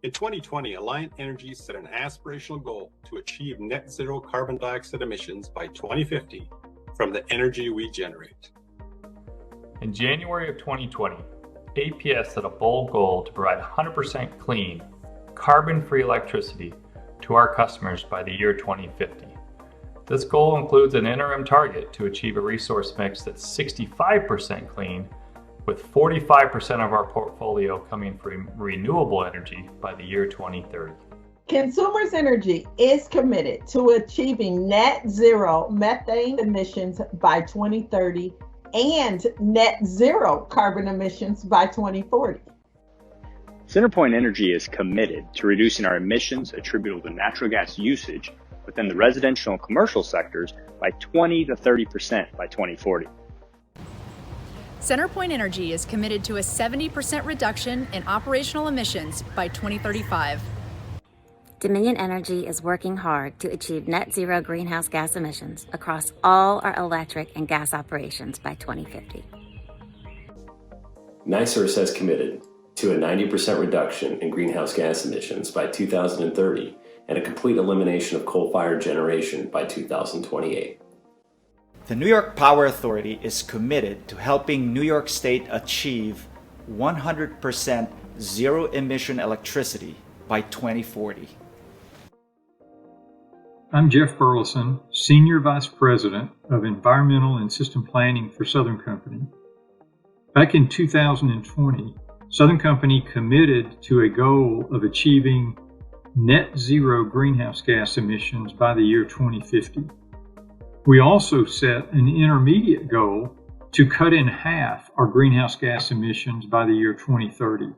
In 2020, Alliant Energy set an aspirational goal to achieve net zero carbon dioxide emissions by 2050 from the energy we generate. In January of 2020, APS set a bold goal to provide 100% clean, carbon-free electricity to our customers by the year 2050. This goal includes an interim target to achieve a resource mix that's 65% clean, with 45% of our portfolio coming from renewable energy by the year 2030. Consumers Energy is committed to achieving net zero methane emissions by 2030 and net zero carbon emissions by 2040. CenterPoint Energy is committed to reducing our emissions attributable to natural gas usage within the residential and commercial sectors by 20 to 30% by 2040. CenterPoint Energy is committed to a 70% reduction in operational emissions by 2035. Dominion Energy is working hard to achieve net zero greenhouse gas emissions across all our electric and gas operations by 2050. NiSource has committed to a 90% reduction in greenhouse gas emissions by 2030 and a complete elimination of coal-fired generation by 2028. The New York Power Authority is committed to helping New York State achieve 100% zero-emission electricity by 2040. I'm Jeff Burleson, Senior Vice President of Environmental and System Planning for Southern Company. Back in 2020, Southern Company committed to a goal of achieving net zero greenhouse gas emissions by the year 2050. We also set an intermediate goal to cut in half our greenhouse gas emissions by the year 2030.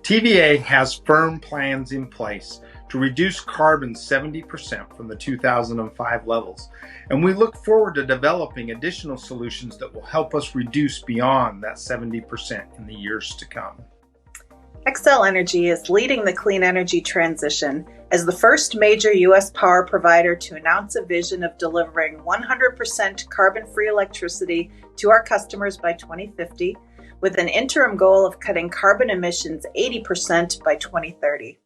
TVA has firm plans in place to reduce carbon 70% from the 2005 levels, and we look forward to developing additional solutions that will help us reduce beyond that 70% in the years to come. Xcel Energy is leading the clean energy transition as the first major U.S. power provider to announce a vision of delivering 100% carbon-free electricity to our customers by 2050, with an interim goal of cutting carbon emissions 80% by 2030.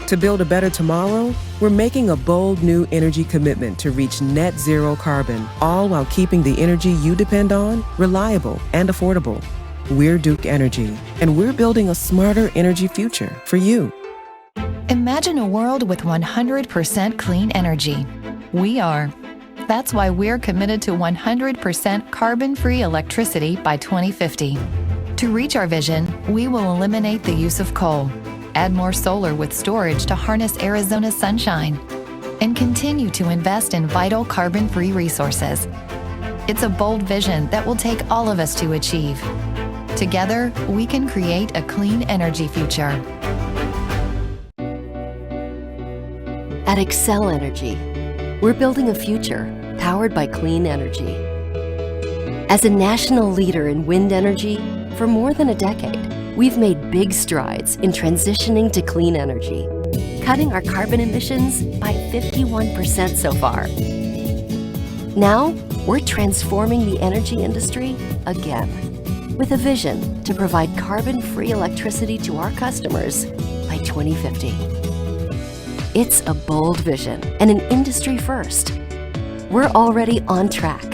To build a better tomorrow, we're making a bold new energy commitment to reach net zero carbon, all while keeping the energy you depend on reliable and affordable. We're Duke Energy, and we're building a smarter energy future for you. Imagine a world with 100% clean energy. We are. That's why we're committed to 100% carbon-free electricity by 2050. To reach our vision, we will eliminate the use of coal, add more solar with storage to harness Arizona's sunshine, and continue to invest in vital carbon-free resources. It's a bold vision that will take all of us to achieve. Together, we can create a clean energy future. At Xcel Energy, we're building a future powered by clean energy. As a national leader in wind energy for more than a decade, we've made big strides in transitioning to clean energy, cutting our carbon emissions by 51% so far. Now, we're transforming the energy industry again, with a vision to provide carbon-free electricity to our customers by 2050. It's a bold vision and an industry first. We're already on track,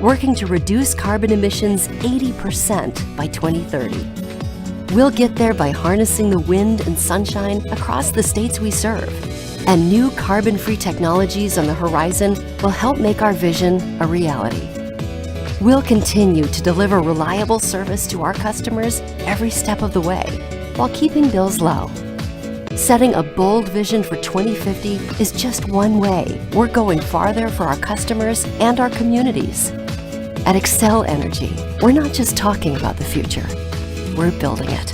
working to reduce carbon emissions 80% by 2030. We'll get there by harnessing the wind and sunshine across the states we serve. And new carbon-free technologies on the horizon will help make our vision a reality. We'll continue to deliver reliable service to our customers every step of the way, while keeping bills low. Setting a bold vision for 2050 is just one way we're going farther for our customers and our communities. At Xcel Energy, we're not just talking about the future. We're building it.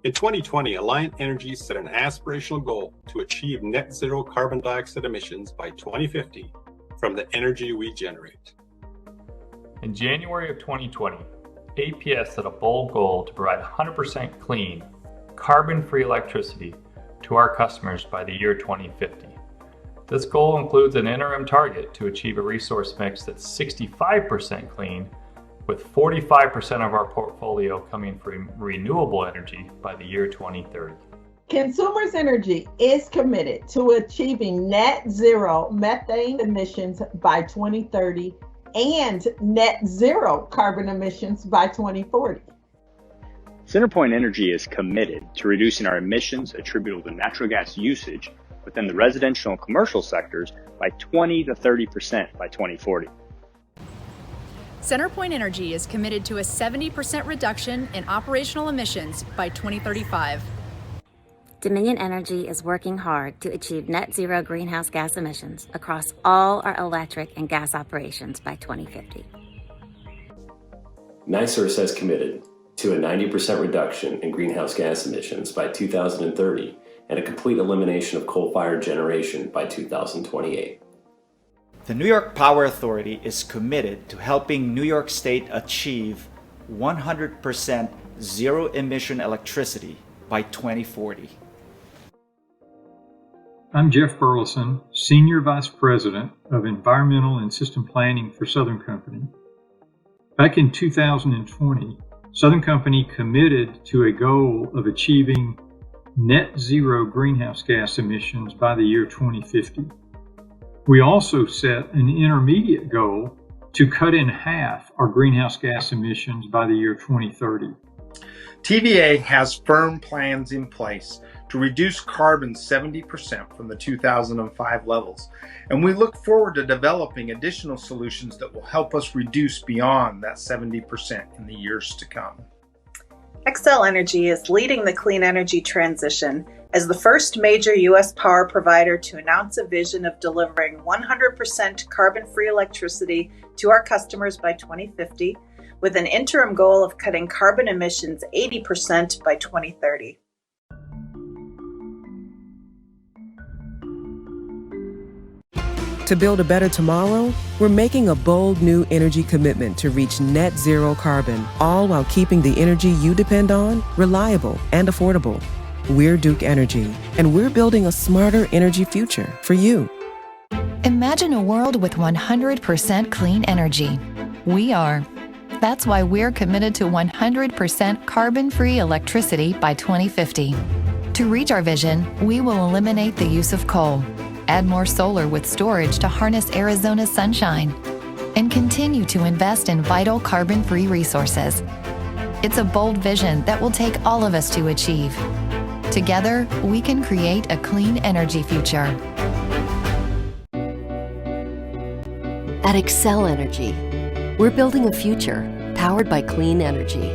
In 2020, Alliant Energy set an aspirational goal to achieve net zero carbon dioxide emissions by 2050 from the energy we generate. In January of 2020, APS set a bold goal to provide 100% clean, carbon-free electricity to our customers by the year 2050. This goal includes an interim target to achieve a resource mix that's 65% clean, with 45% of our portfolio coming from renewable energy by the year 2030. Consumers Energy is committed to achieving net zero methane emissions by 2030 and net zero carbon emissions by 2040. CenterPoint Energy is committed to reducing our emissions attributable to natural gas usage within the residential and commercial sectors by 20 to 30% by 2040. CenterPoint Energy is committed to a 70% reduction in operational emissions by 2035. Dominion Energy is working hard to achieve net zero greenhouse gas emissions across all our electric and gas operations by 2050. NiSource has committed to a 90% reduction in greenhouse gas emissions by 2030 and a complete elimination of coal-fired generation by 2028. The New York Power Authority is committed to helping New York State achieve 100% zero-emission electricity by 2040. I'm Jeff Burleson, Senior Vice President of Environmental and System Planning for Southern Company. Back in 2020, Southern Company committed to a goal of achieving net zero greenhouse gas emissions by the year 2050. We also set an intermediate goal to cut in half our greenhouse gas emissions by the year 2030. TVA has firm plans in place to reduce carbon 70% from the 2005 levels, and we look forward to developing additional solutions that will help us reduce beyond that 70% in the years to come. Xcel Energy is leading the clean energy transition as the first major U.S. power provider to announce a vision of delivering 100% carbon-free electricity to our customers by 2050, with an interim goal of cutting carbon emissions 80% by 2030. To build a better tomorrow, we're making a bold new energy commitment to reach net zero carbon, all while keeping the energy you depend on reliable and affordable. We're Duke Energy, and we're building a smarter energy future for you. Imagine a world with 100% clean energy. We are. That's why we're committed to 100% carbon-free electricity by 2050. To reach our vision, we will eliminate the use of coal, add more solar with storage to harness Arizona's sunshine, and continue to invest in vital carbon-free resources. It's a bold vision that will take all of us to achieve. Together, we can create a clean energy future. At Xcel Energy, we're building a future powered by clean energy.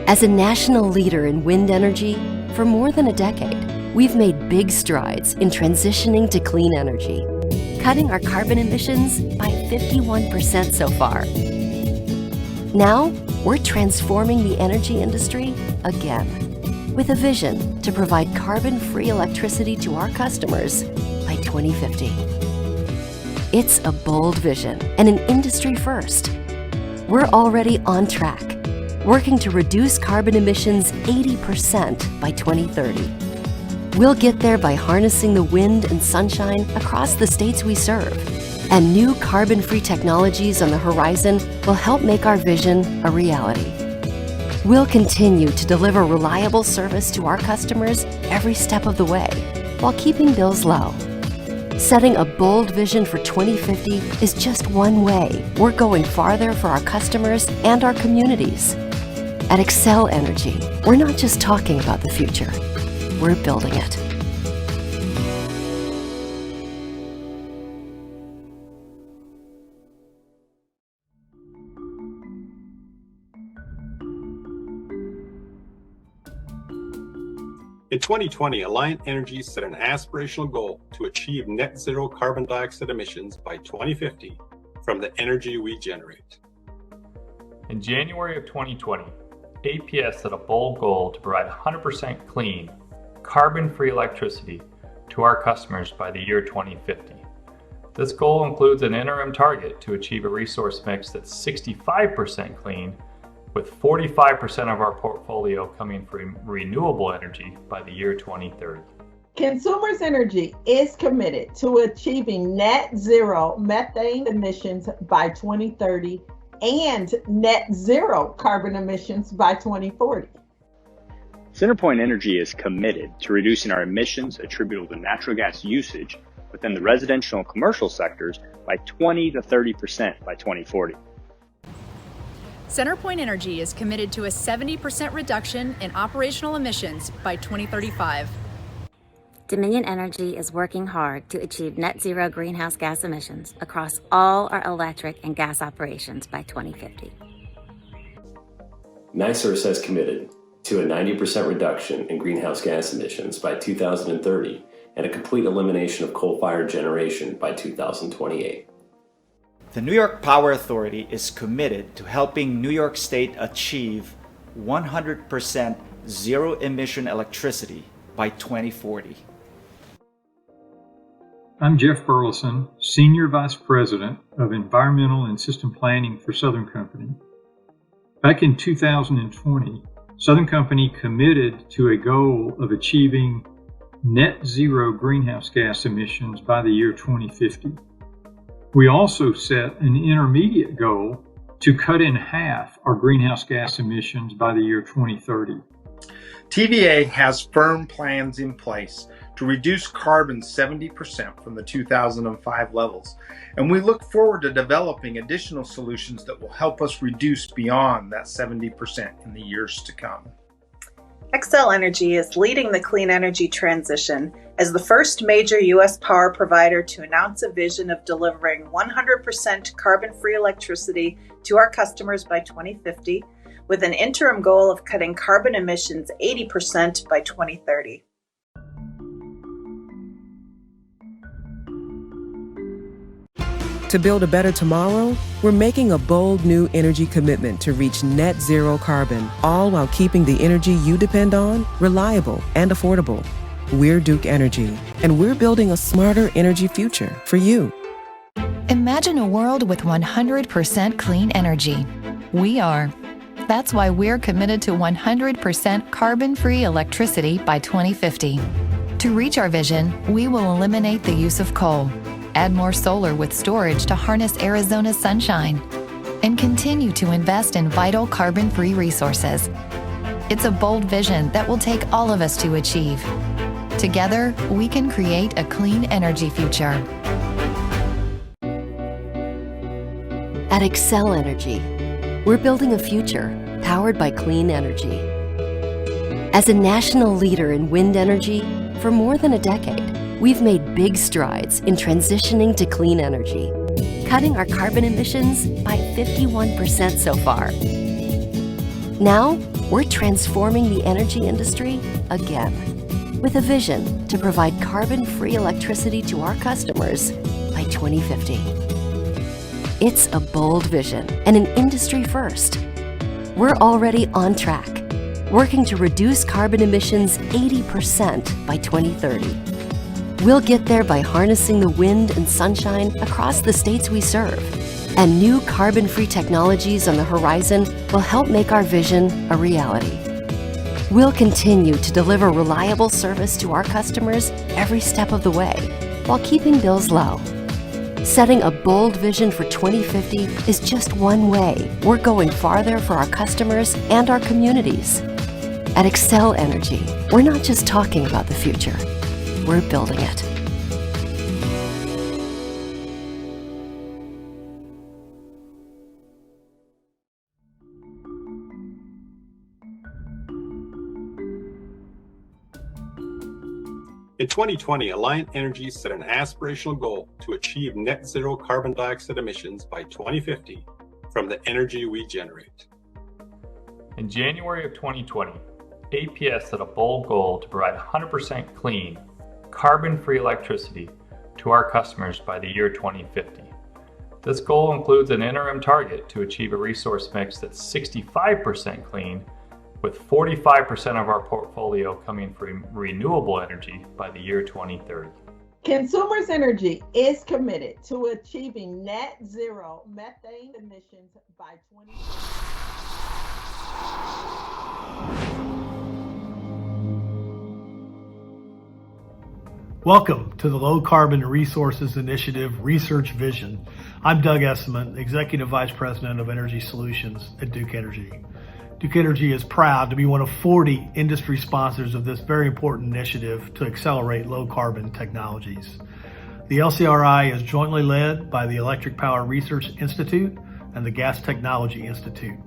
As a national leader in wind energy, for more than a decade, we've made big strides in transitioning to clean energy, cutting our carbon emissions by 51% so far. Now, we're transforming the energy industry again, with a vision to provide carbon-free electricity to our customers by 2050. It's a bold vision and an industry first. We're already on track, working to reduce carbon emissions 80% by 2030. We'll get there by harnessing the wind and sunshine across the states we serve. And new carbon-free technologies on the horizon will help make our vision a reality. We'll continue to deliver reliable service to our customers every step of the way, while keeping bills low. Setting a bold vision for 2050 is just one way we're going farther for our customers and our communities. At Xcel Energy, we're not just talking about the future, we're building it. In 2020, Alliant Energy set an aspirational goal to achieve net zero carbon dioxide emissions by 2050 from the energy we generate. In January of 2020, APS set a bold goal to provide 100% clean, carbon-free electricity to our customers by the year 2050. This goal includes an interim target to achieve a resource mix that's 65% clean, with 45% of our portfolio coming from renewable energy by the year 2030. Consumers Energy is committed to achieving net zero methane emissions by 2030 and net zero carbon emissions by 2040. CenterPoint Energy is committed to reducing our emissions attributable to natural gas usage within the residential and commercial sectors by 20 to 30% by 2040. CenterPoint Energy is committed to a 70% reduction in operational emissions by 2035. Dominion Energy is working hard to achieve net zero greenhouse gas emissions across all our electric and gas operations by 2050. NiSource has committed to a 90% reduction in greenhouse gas emissions by 2030 and a complete elimination of coal-fired generation by 2028. The New York Power Authority is committed to helping New York State achieve 100% zero-emission electricity by 2040. I'm Jeff Burleson, Senior Vice President of Environmental and System Planning for Southern Company. Back in 2020, Southern Company committed to a goal of achieving net zero greenhouse gas emissions by the year 2050. We also set an intermediate goal to cut in half our greenhouse gas emissions by the year 2030. TVA has firm plans in place to reduce carbon 70% from the 2005 levels, and we look forward to developing additional solutions that will help us reduce beyond that 70% in the years to come. Xcel Energy is leading the clean energy transition as the first major U.S. power provider to announce a vision of delivering 100% carbon-free electricity to our customers by 2050, with an interim goal of cutting carbon emissions 80% by 2030. To build a better tomorrow, we're making a bold new energy commitment to reach net zero carbon, all while keeping the energy you depend on reliable and affordable. We're Duke Energy, and we're building a smarter energy future for you. Imagine a world with 100% clean energy. We are. That's why we're committed to 100% carbon-free electricity by 2050. To reach our vision, we will eliminate the use of coal, add more solar with storage to harness Arizona's sunshine, and continue to invest in vital carbon-free resources. It's a bold vision that will take all of us to achieve. Together, we can create a clean energy future. At Xcel Energy, we're building a future powered by clean energy. As a national leader in wind energy for more than a decade, we've made big strides in transitioning to clean energy, cutting our carbon emissions by 51% so far. Now, we're transforming the energy industry again, with a vision to provide carbon-free electricity to our customers by 2050. It's a bold vision and an industry first. We're already on track, working to reduce carbon emissions 80% by 2030. We'll get there by harnessing the wind and sunshine across the states we serve. And new carbon-free technologies on the horizon will help make our vision a reality. We'll continue to deliver reliable service to our customers every step of the way, while keeping bills low. Setting a bold vision for 2050 is just one way we're going farther for our customers and our communities. At Xcel Energy, we're not just talking about the future, we're building it. In 2020, Alliant Energy set an aspirational goal to achieve net zero carbon dioxide emissions by 2050 from the energy we generate. In January of 2020, APS set a bold goal to provide 100% clean, carbon-free electricity to our customers by the year 2050. This goal includes an interim target to achieve a resource mix that's 65% clean, with 45% of our portfolio coming from renewable energy by the year 2030. Consumers Energy is committed to achieving net zero methane emissions by 2030. Welcome to the Low Carbon Resources Initiative Research Vision. I'm Doug Esseman, Executive Vice President of Energy Solutions at Duke Energy. Duke Energy is proud to be one of 40 industry sponsors of this very important initiative to accelerate low carbon technologies. The LCRI is jointly led by the Electric Power Research Institute and the Gas Technology Institute.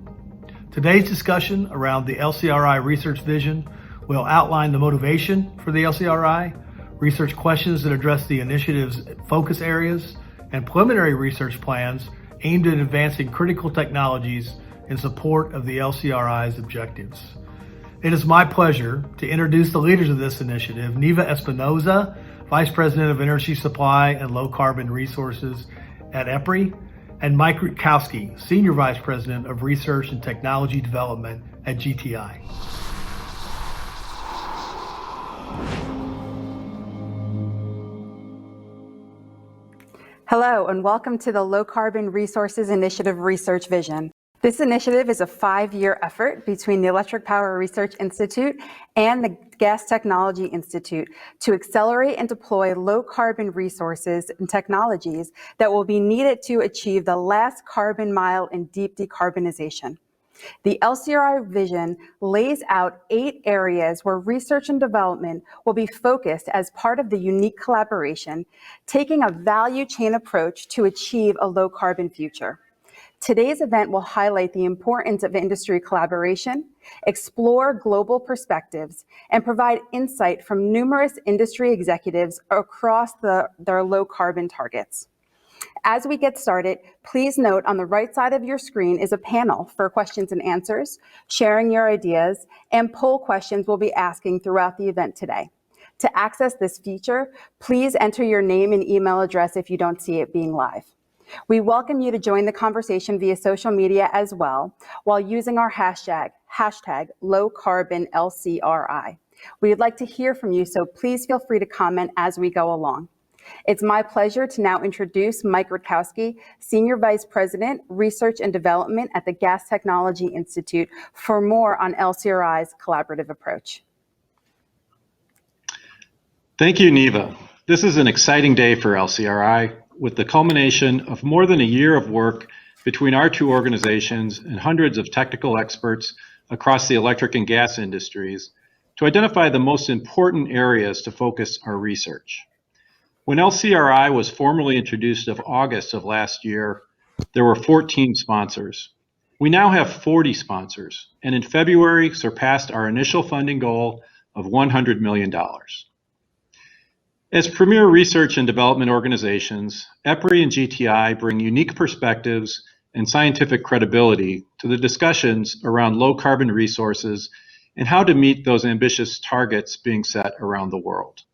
Today's discussion around the LCRI Research Vision will outline the motivation for the LCRI, research questions that address the initiative's focus areas, and preliminary research plans aimed at advancing critical technologies in support of the LCRI's objectives. It is my pleasure to introduce the leaders of this initiative, Neva Espinoza, Vice President of Energy Supply and Low Carbon Resources at Lcri, and Mike Rutkowski, Senior Vice President of Research and Technology Development at GTI. Hello, and welcome to the Low Carbon Resources Initiative Research Vision. This initiative is a 5-year effort between the Electric Power Research Institute and the Gas Technology Institute to accelerate and deploy low carbon resources and technologies that will be needed to achieve the last carbon mile in deep decarbonization. The LCRI vision lays out 8 areas where research and development will be focused as part of the unique collaboration, taking a value chain approach to achieve a low carbon future. Today's event will highlight the importance of industry collaboration, explore global perspectives, and provide insight from numerous industry executives across their low carbon targets. As we get started, please note on the right side of your screen is a panel for questions and answers, sharing your ideas, and poll questions we'll be asking throughout the event today. To access this feature, please enter your name and email address if you don't see it being live. We welcome you to join the conversation via social media as well, while using our hashtag #LowCarbonLCRI. We'd like to hear from you, so please feel free to comment as we go along. It's my pleasure to now introduce Mike Rutkowski, Senior Vice President, Research and Development at the Gas Technology Institute, for more on LCRI's collaborative approach. Thank you, Neva. This is an exciting day for LCRI, with the culmination of more than a year of work between our 2 organizations and hundreds of technical experts across the electric and gas industries to identify the most important areas to focus our research. When LCRI was formally introduced in August of last year, there were 14 sponsors. We now have 40 sponsors, and in February surpassed our initial funding goal of $100 million. As premier research and development organizations, EPRI and GTI bring unique perspectives and scientific credibility to the discussions around low carbon resources and how to meet those ambitious targets being set around the world.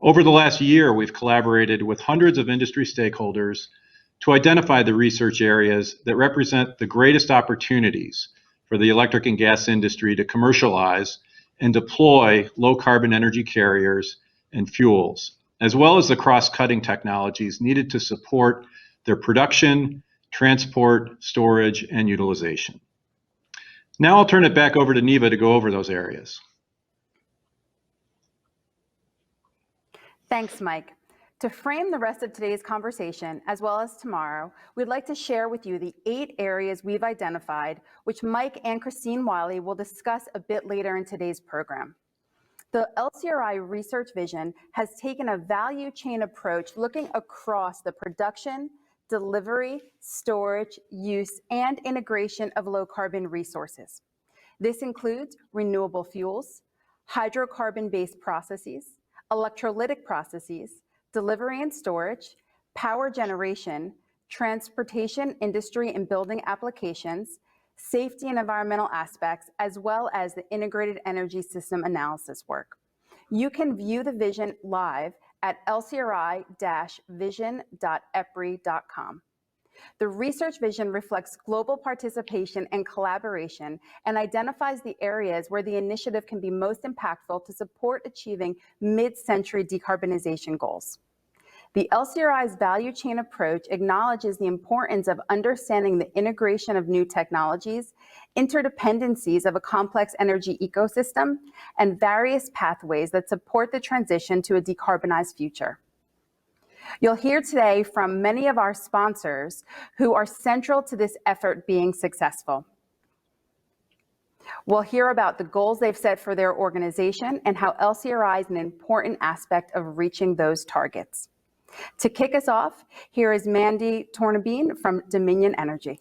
Over the last year, we've collaborated with hundreds of industry stakeholders to identify the research areas that represent the greatest opportunities for the electric and gas industry to commercialize and deploy low carbon energy carriers and fuels, as well as the cross-cutting technologies needed to support their production, transport, storage, and utilization. Now I'll turn it back over to Neva to go over those areas. Thanks, Mike. To frame the rest of today's conversation, as well as tomorrow, we'd like to share with you the 8 areas we've identified, which Mike and Christine Wiley will discuss a bit later in today's program. The LCRI Research Vision has taken a value chain approach looking across the production, delivery, storage, use, and integration of low carbon resources. This includes renewable fuels, hydrocarbon-based processes, electrolytic processes, delivery and storage, power generation, transportation, industry and building applications, safety and environmental aspects, as well as the integrated energy system analysis work. You can view the vision live at lcri-vision.epri.com. The research vision reflects global participation and collaboration and identifies the areas where the initiative can be most impactful to support achieving mid-century decarbonization goals. The LCRI's value chain approach acknowledges the importance of understanding the integration of new technologies, interdependencies of a complex energy ecosystem, and various pathways that support the transition to a decarbonized future. You'll hear today from many of our sponsors who are central to this effort being successful. We'll hear about the goals they've set for their organization and how LCRI is an important aspect of reaching those targets. To kick us off, here is Mandy Tornabeen from Dominion Energy.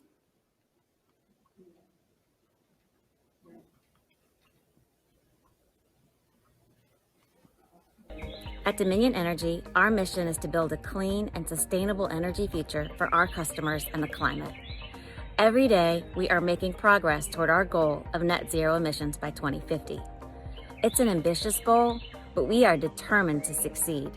At Dominion Energy, our mission is to build a clean and sustainable energy future for our customers and the climate. Every day, we are making progress toward our goal of net zero emissions by 2050. It's an ambitious goal, but we are determined to succeed.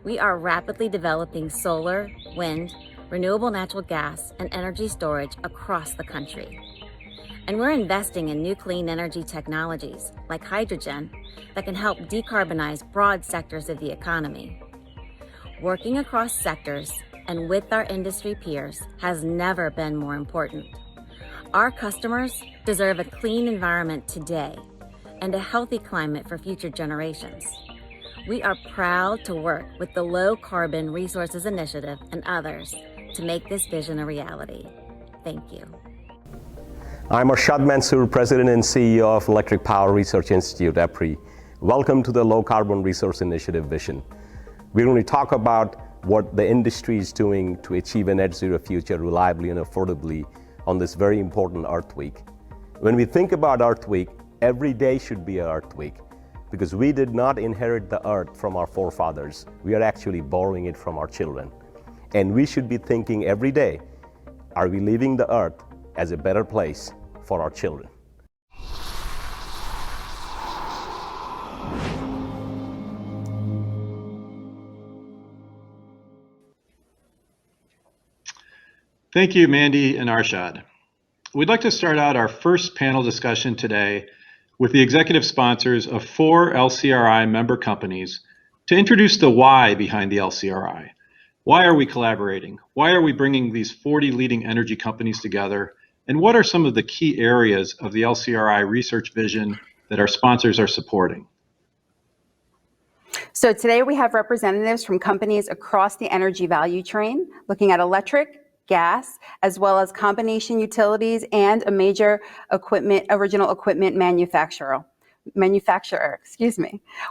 We are rapidly developing solar, wind, renewable natural gas, and energy storage across the country. And we're investing in new clean energy technologies, like hydrogen, that can help decarbonize broad sectors of the economy. Working across sectors and with our industry peers has never been more important. Our customers deserve a clean environment today and a healthy climate for future generations. We are proud to work with the Low Carbon Resources Initiative and others to make this vision a reality. Thank you. I'm Arshad Mansour, President and CEO of Electric Power Research Institute, EPRI. Welcome to the Low Carbon Resource Initiative vision. We're going to talk about what the industry is doing to achieve a net zero future reliably and affordably on this very important Earth Week. When we think about Earth Week, every day should be Earth Week because we did not inherit the Earth from our forefathers. We are actually borrowing it from our children. And we should be thinking every day, are we leaving the Earth as a better place for our children? Thank you, Mandy and Arshad. We'd like to start out our first panel discussion today with the executive sponsors of 4 LCRI member companies to introduce the why behind the LCRI. Why are we collaborating? Why are we bringing these 40 leading energy companies together? And what are some of the key areas of the LCRI research vision that our sponsors are supporting? So today we have representatives from companies across the energy value chain, looking at electric, gas, as well as combination utilities and a major original equipment manufacturer.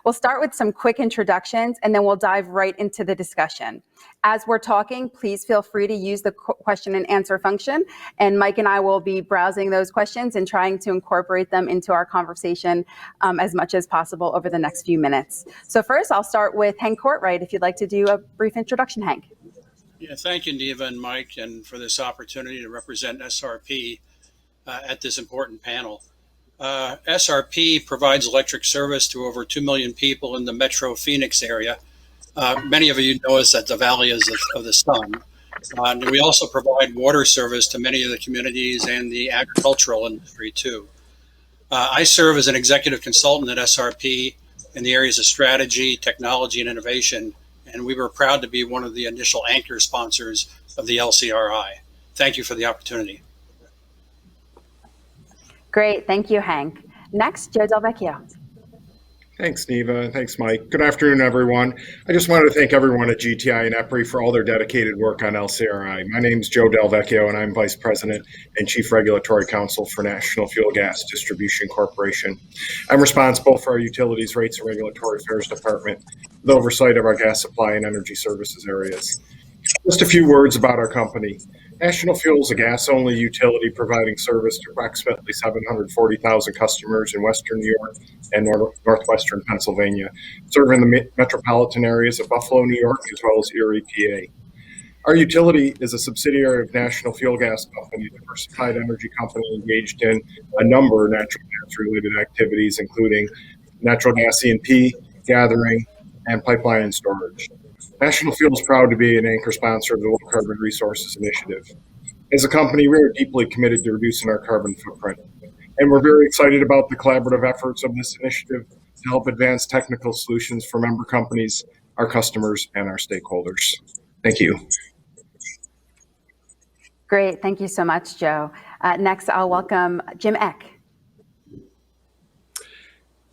We'll start with some quick introductions and then we'll dive right into the discussion. As we're talking, please feel free to use the question and answer function, and Mike and I will be browsing those questions and trying to incorporate them into our conversation as much as possible over the next few minutes. So first, I'll start with Hank Courtright, if you'd like to do a brief introduction, Hank. Yeah, thank you, Neva and Mike, and for this opportunity to represent SRP at this important panel. SRP provides electric service to over 2 million people in the Metro Phoenix area. Many of you know us as the Valley of the Sun. And we also provide water service to many of the communities and the agricultural industry too. I serve as an executive consultant at SRP in the areas of strategy, technology, and innovation. And we were proud to be one of the initial anchor sponsors of the LCRI. Thank you for the opportunity. Great, thank you, Hank. Next, Joe Del Vecchio. Thanks, Neva. Thanks, Mike. Good afternoon, everyone. I just wanted to thank everyone at GTI and EPRI for all their dedicated work on LCRI. My name is Joe Del Vecchio, and I'm Vice President and Chief Regulatory Counsel for National Fuel Gas Distribution Corporation. I'm responsible for our Utilities, Rates, and Regulatory Affairs Department, with oversight of our gas supply and energy services areas. Just a few words about our company. National Fuel is a gas-only utility providing service to approximately 740,000 customers in Western New York and Northwestern Pennsylvania, serving the metropolitan areas of Buffalo, New York, as well as Erie, PA. Our utility is a subsidiary of National Fuel Gas Company, a diversified energy company engaged in a number of natural gas-related activities, including natural gas E&P, gathering, and pipeline and storage. National Fuel is proud to be an anchor sponsor of the Low Carbon Resources Initiative. As a company, we are deeply committed to reducing our carbon footprint, and we're very excited about the collaborative efforts of this initiative to help advance technical solutions for member companies, our customers, and our stakeholders. Thank you. Great. Thank you so much, Joe. Next, I'll welcome Jim Eck.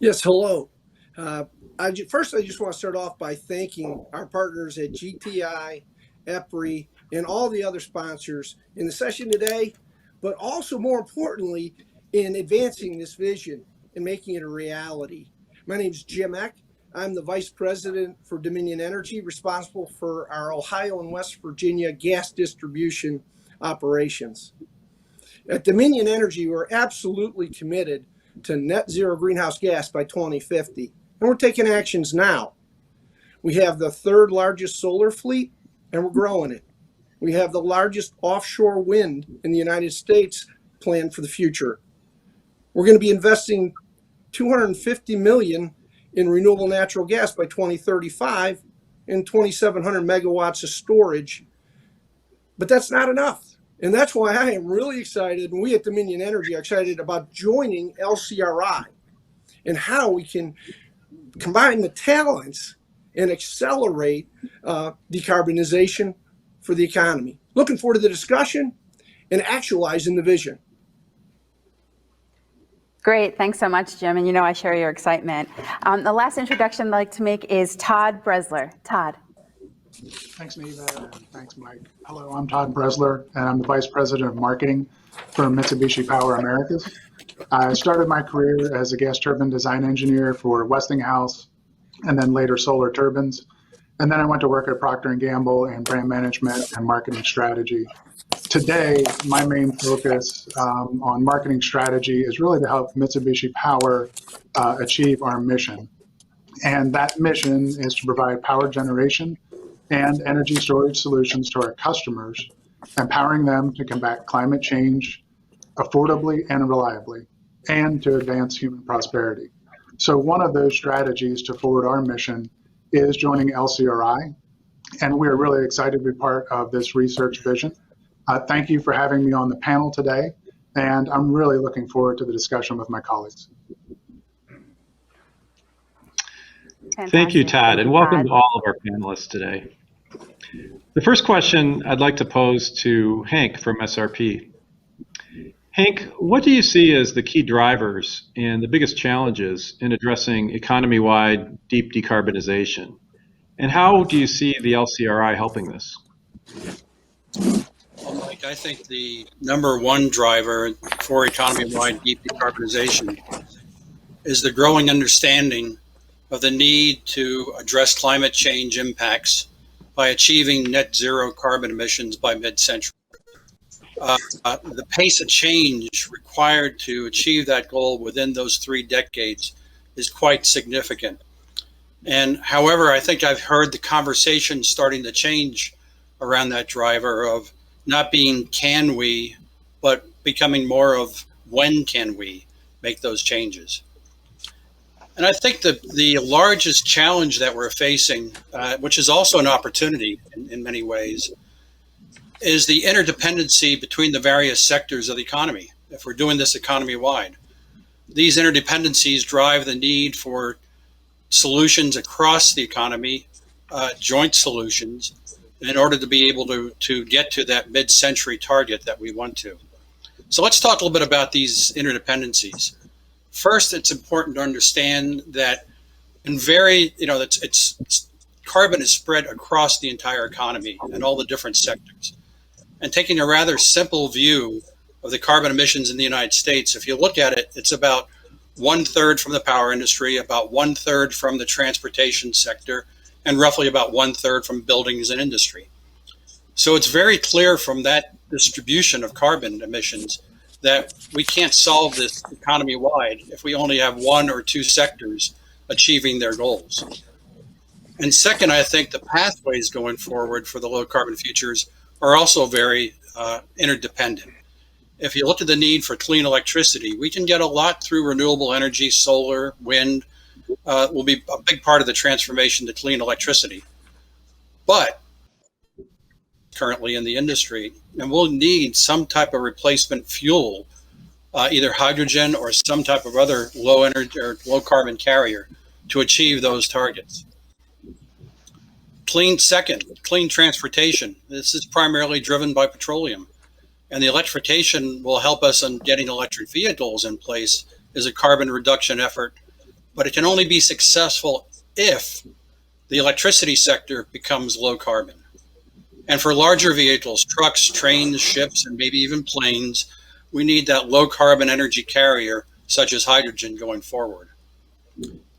Yes, hello. First, I just want to start off by thanking our partners at GTI, EPRI, and all the other sponsors in the session today, but also more importantly, in advancing this vision and making it a reality. My name is Jim Eck. I'm the Vice President for Dominion Energy, responsible for our Ohio and West Virginia gas distribution operations. At Dominion Energy, we're absolutely committed to net zero greenhouse gas by 2050, and we're taking actions now. We have the third largest solar fleet, and we're growing it. We have the largest offshore wind in the United States planned for the future. We're going to be investing $250 million in renewable natural gas by 2035 and 2,700 megawatts of storage. But that's not enough. And that's why I am really excited, and we at Dominion Energy are excited about joining LCRI and how we can combine the talents and accelerate decarbonization for the economy. Looking forward to the discussion and actualizing the vision. Great. Thanks so much, Jim. And you know I share your excitement. The last introduction I'd like to make is Todd Bressler. Todd. Thanks, Neva, and thanks, Mike. Hello, I'm Todd Bressler, and I'm the Vice President of Marketing for Mitsubishi Power Americas. I started my career as a gas turbine design engineer for Westinghouse, and then later Solar Turbines. And then I went to work at Procter & Gamble in brand management and marketing strategy. Today, my main focus on marketing strategy is really to help Mitsubishi Power achieve our mission. And that mission is to provide power generation and energy storage solutions to our customers, empowering them to combat climate change affordably and reliably, and to advance human prosperity. So one of those strategies to forward our mission is joining LCRI, and we're really excited to be part of this research vision. Thank you for having me on the panel today, and I'm really looking forward to the discussion with my colleagues. Thank you, Todd, and welcome to all of our panelists today. The first question I'd like to pose to Hank from SRP. Hank, what do you see as the key drivers and the biggest challenges in addressing economy-wide deep decarbonization? And how do you see the LCRI helping this? Well, Mike, I think the number one driver for economy-wide deep decarbonization is the growing understanding of the need to address climate change impacts by achieving net zero carbon emissions by mid-century. The pace of change required to achieve that goal within those 3 decades is quite significant. And however, I think I've heard the conversation starting to change around that driver of not being can we, but becoming more of when can we make those changes. And I think the largest challenge that we're facing, which is also an opportunity in many ways, is the interdependency between the various sectors of the economy. If we're doing this economy-wide, these interdependencies drive the need for solutions across the economy, joint solutions, in order to be able to get to that mid-century target that we want to. So let's talk a little bit about these interdependencies. First, it's important to understand that carbon is spread across the entire economy and all the different sectors. And taking a rather simple view of the carbon emissions in the United States, if you look at it, it's about 1/3 from the power industry, about 1/3 from the transportation sector, and roughly about 1/3 from buildings and industry. So it's very clear from that distribution of carbon emissions that we can't solve this economy-wide if we only have 1 or 2 sectors achieving their goals. And second, I think the pathways going forward for the low carbon futures are also very interdependent. If you look at the need for clean electricity, we can get a lot through renewable energy, solar, wind, will be a big part of the transformation to clean electricity. But currently in the industry, and we'll need some type of replacement fuel, either hydrogen or some type of other low energy or low carbon carrier to achieve those targets. Clean transportation. This is primarily driven by petroleum. And the electrification will help us in getting electric vehicles in place as a carbon reduction effort. But it can only be successful if the electricity sector becomes low carbon. And for larger vehicles, trucks, trains, ships, and maybe even planes, we need that low carbon energy carrier, such as hydrogen, going forward.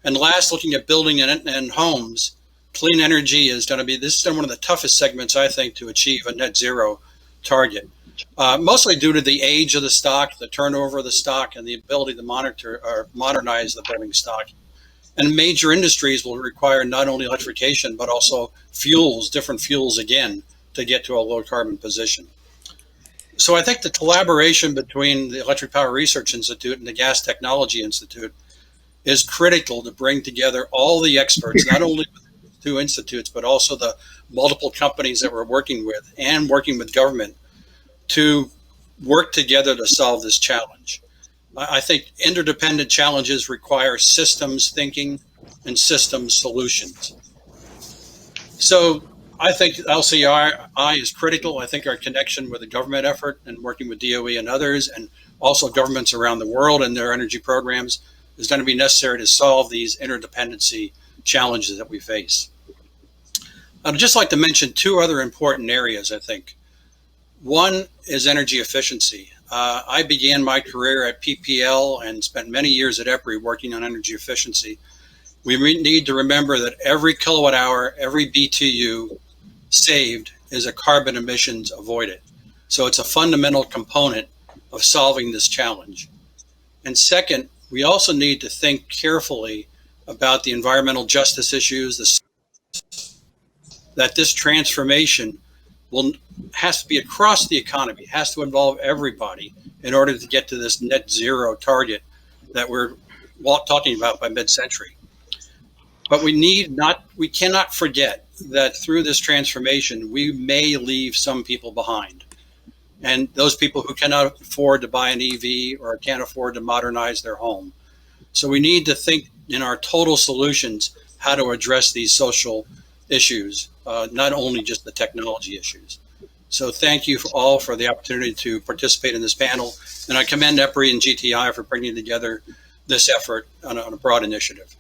And last, looking at building and homes, clean energy is going to be, this is one of the toughest segments, I think, to achieve a net zero target. Mostly due to the age of the stock, the turnover of the stock, and the ability to monitor or modernize the building stock. And major industries will require not only electrification, but also fuels, different fuels again, to get to a low carbon position. So I think the collaboration between the Electric Power Research Institute and the Gas Technology Institute is critical to bring together all the experts, not only with the two institutes, but also the multiple companies that we're working with and working with government to work together to solve this challenge. I think interdependent challenges require systems thinking and systems solutions. So I think LCRI is critical. I think our connection with the government effort and working with DOE and others, and also governments around the world and their energy programs, is going to be necessary to solve these interdependency challenges that we face. I'd just like to mention two other important areas, I think. One is energy efficiency. I began my career at PPL and spent many years at EPRI working on energy efficiency. We need to remember that every kilowatt hour, every BTU saved is a carbon emissions avoided. So it's a fundamental component of solving this challenge. And second, we also need to think carefully about the environmental justice issues, that this transformation has to be across the economy, has to involve everybody in order to get to this net zero target that we're talking about by mid-century. But we cannot forget that through this transformation, we may leave some people behind. And those people who cannot afford to buy an EV or can't afford to modernize their home. So we need to think in our total solutions how to address these social issues, not only just the technology issues. So thank you all for the opportunity to participate in this panel. And I commend EPRI and GTI for bringing together this effort on a broad initiative.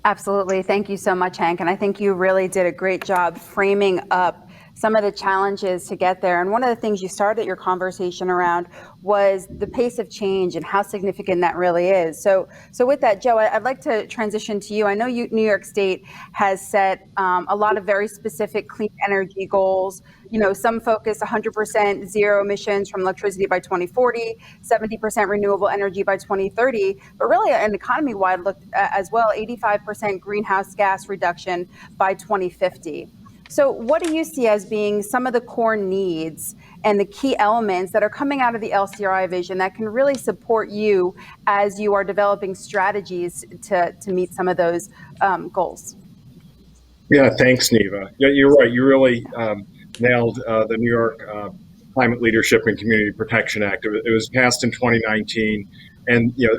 Absolutely. Thank you so much, Hank. And I think you really did a great job framing up some of the challenges to get there. And one of the things you started your conversation around was the pace of change and how significant that really is. So with that, Joe, I'd like to transition to you. I know New York State has set a lot of very specific clean energy goals. You know, some focus 100% zero emissions from electricity by 2040, 70% renewable energy by 2030, but really an economy-wide look as well, 85% greenhouse gas reduction by 2050. So what do you see as being some of the core needs and the key elements that are coming out of the LCRI vision that can really support you as you are developing strategies to meet some of those goals? Yeah, thanks, Neva. Yeah, you're right. You really nailed the New York Climate Leadership and Community Protection Act. It was passed in 2019, and you know,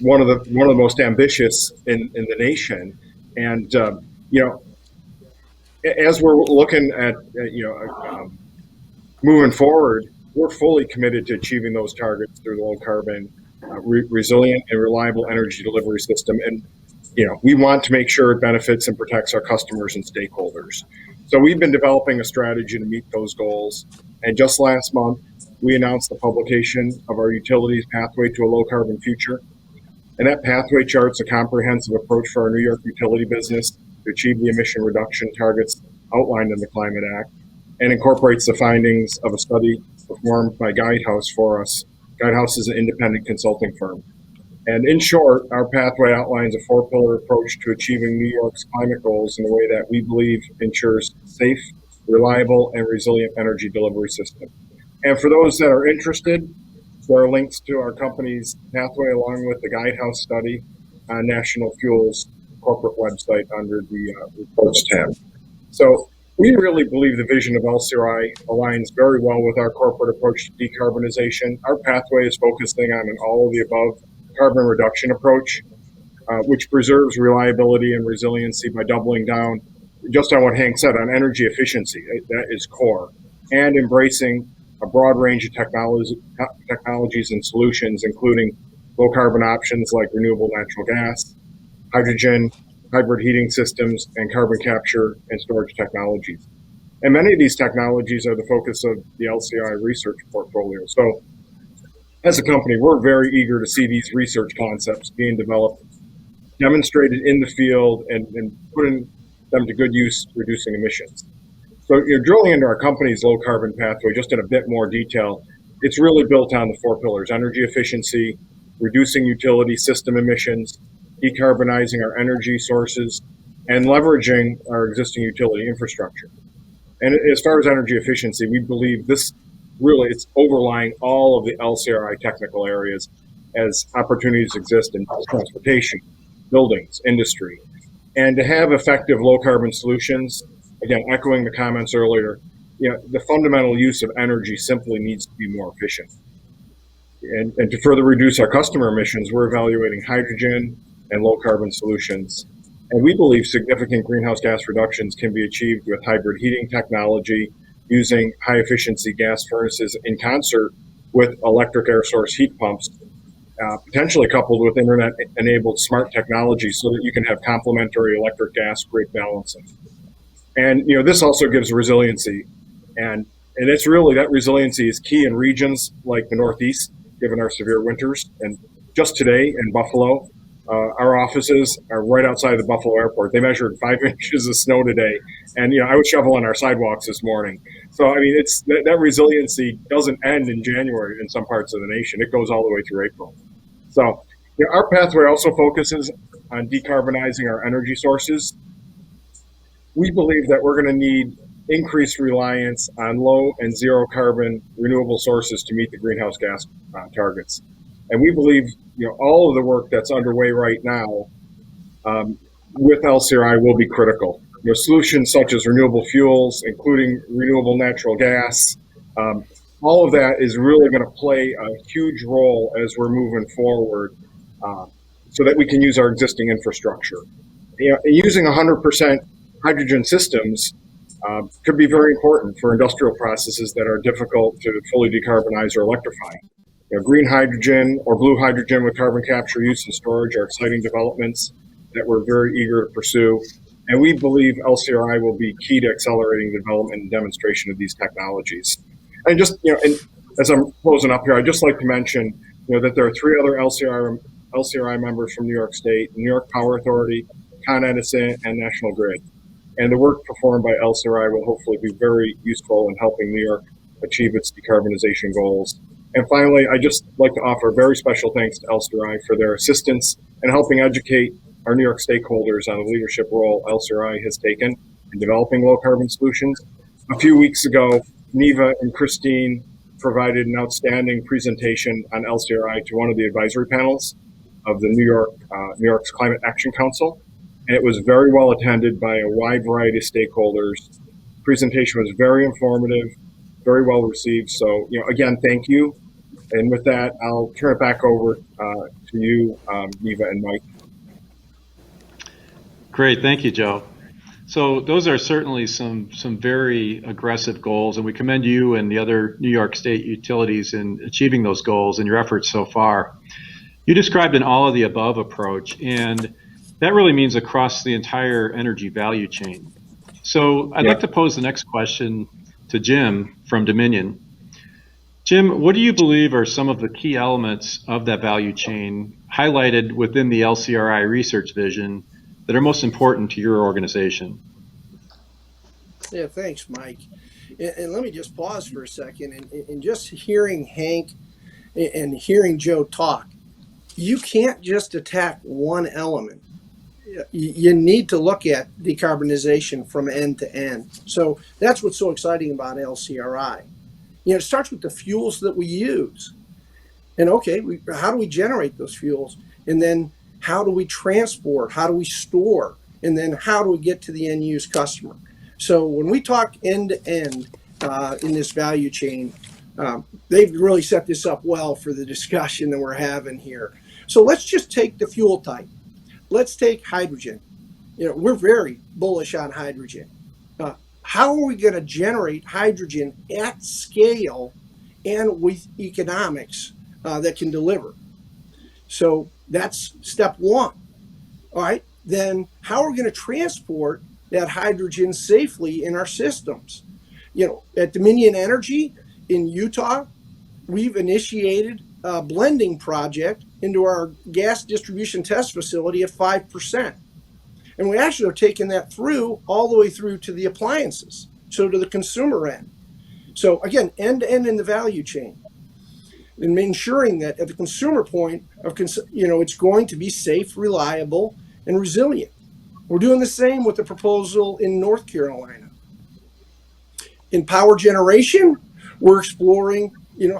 one of the most ambitious in the nation. And you know, as we're looking at moving forward, we're fully committed to achieving those targets through the low carbon, resilient and reliable energy delivery system. And you know, we want to make sure it benefits and protects our customers and stakeholders. So we've been developing a strategy to meet those goals. And just last month, we announced the publication of our utilities pathway to a low carbon future. And that pathway charts a comprehensive approach for our New York utility business to achieve the emission reduction targets outlined in the Climate Act, and incorporates the findings of a study performed by Guidehouse for us. Guidehouse is an independent consulting firm. And in short, our pathway outlines a four-pillar approach to achieving New York's climate goals in a way that we believe ensures safe, reliable, and resilient energy delivery system. And for those that are interested, there are links to our company's pathway along with the Guidehouse study on National Fuel's corporate website under the reports tab. So we really believe the vision of LCRI aligns very well with our corporate approach to decarbonization. Our pathway is focusing on an all of the above carbon reduction approach, which preserves reliability and resiliency by doubling down, just on what Hank said, on energy efficiency. That is core. And embracing a broad range of technologies and solutions, including low carbon options like renewable natural gas, hydrogen, hybrid heating systems, and carbon capture and storage technologies. And many of these technologies are the focus of the LCRI research portfolio. So as a company, we're very eager to see these research concepts being developed, demonstrated in the field, and putting them to good use, reducing emissions. So you're drilling into our company's low carbon pathway just in a bit more detail. It's really built on the 4 pillars: energy efficiency, reducing utility system emissions, decarbonizing our energy sources, and leveraging our existing utility infrastructure. And as far as energy efficiency, we believe this really, it's overlying all of the LCRI technical areas as opportunities exist in transportation, buildings, industry. And to have effective low carbon solutions, again, echoing the comments earlier, the fundamental use of energy simply needs to be more efficient. And to further reduce our customer emissions, we're evaluating hydrogen and low carbon solutions. And we believe significant greenhouse gas reductions can be achieved with hybrid heating technology, using high efficiency gas furnaces in concert with electric air source heat pumps, potentially coupled with internet enabled smart technology so that you can have complementary electric gas grid balancing. And this also gives resiliency. And it's really, that resiliency is key in regions like the Northeast, given our severe winters. And just today in Buffalo, our offices are right outside the Buffalo airport. They measured 5 inches of snow today. And, I was shoveling our sidewalks this morning. So, I mean, it's that resiliency doesn't end in January in some parts of the nation. It goes all the way through April. So, our pathway also focuses on decarbonizing our energy sources. We believe that we're going to need increased reliance on low and zero carbon renewable sources to meet the greenhouse gas targets. And we believe, all of the work that's underway right now with LCRI will be critical. Solutions such as renewable fuels, including renewable natural gas, all of that is really going to play a huge role as we're moving forward, so that we can use our existing infrastructure. Using 100% hydrogen systems could be very important for industrial processes that are difficult to fully decarbonize or electrify. Green hydrogen or blue hydrogen with carbon capture use and storage are exciting developments that we're very eager to pursue. And we believe LCRI will be key to accelerating the development and demonstration of these technologies. And just, and as I'm closing up here, I'd just like to mention, that there are 3 other LCRI members from New York State: New York Power Authority, Con Edison, and National Grid. And the work performed by LCRI will hopefully be very useful in helping New York achieve its decarbonization goals. And finally, I'd just like to offer a very special thanks to LCRI for their assistance in helping educate our New York stakeholders on the leadership role LCRI has taken in developing low carbon solutions. A few weeks ago, Neva and Christine provided an outstanding presentation on LCRI to one of the advisory panels of the New York's Climate Action Council. And it was very well attended by a wide variety of stakeholders. The presentation was very informative, very well received. So, again, thank you. And with that, I'll turn it back over to you, Neva and Mike. Great, thank you, Joe. So those are certainly some very aggressive goals, and we commend you and the other New York State utilities in achieving those goals and your efforts so far. You described an all of the above approach, and that really means across the entire energy value chain. So I'd like to pose the next question to Jim from Dominion. Jim, what do you believe are some of the key elements of that value chain highlighted within the LCRI research vision that are most important to your organization? Yeah, thanks, Mike. And let me just pause for a second. And just hearing Hank and hearing Joe talk, you can't just attack one element. You need to look at decarbonization from end to end. So that's what's so exciting about LCRI. It starts with the fuels that we use. And how do we generate those fuels? And then how do we transport? How do we store? And then how do we get to the end use customer? So when we talk end to end in this value chain, they've really set this up well for the discussion that we're having here. So let's just take the fuel type. let's take hydrogen. We're very bullish on hydrogen. How are we going to generate hydrogen at scale and with economics that can deliver? So that's step one. All right, then how are we going to transport that hydrogen safely in our systems? At Dominion Energy in Utah, we've initiated a blending project into our gas distribution test facility at 5%. And we actually are taking that through all the way through to the appliances, so to the consumer end. So again, end to end in the value chain, and ensuring that at the consumer point of, it's going to be safe, reliable, and resilient. We're doing the same with the proposal in North Carolina. In power generation, we're exploring,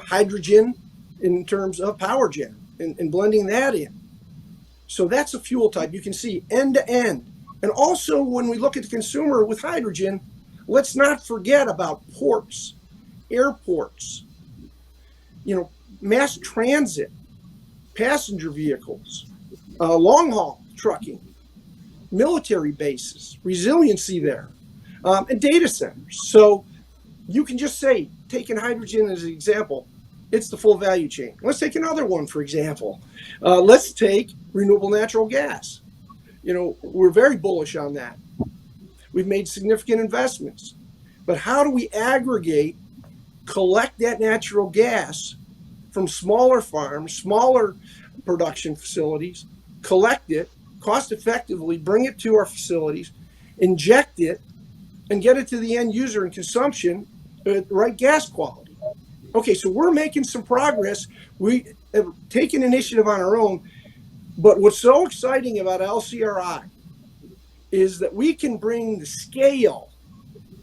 hydrogen in terms of power gen and blending that in. So that's a fuel type. You can see end to end. And also when we look at the consumer with hydrogen, let's not forget about ports, airports, mass transit, passenger vehicles, long haul trucking, military bases, resiliency there, and data centers. So you can just say, taking hydrogen as an example, it's the full value chain. Let's take another one, for example. Let's take renewable natural gas. We're very bullish on that. We've made significant investments. But how do we aggregate, collect that natural gas from smaller farms, smaller production facilities, collect it cost effectively, bring it to our facilities, inject it, and get it to the end user in consumption at the right gas quality? Okay, so we're making some progress. We have taken initiative on our own, but what's so exciting about LCRI is that we can bring the scale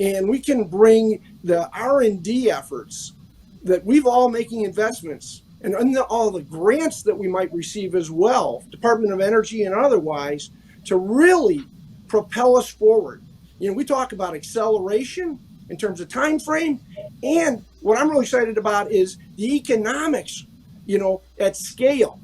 and we can bring the R&D efforts that we've all making investments and all the grants that we might receive as well, Department of Energy and otherwise, to really propel us forward. We talk about acceleration in terms of time frame, and what I'm really excited about is the economics, at scale.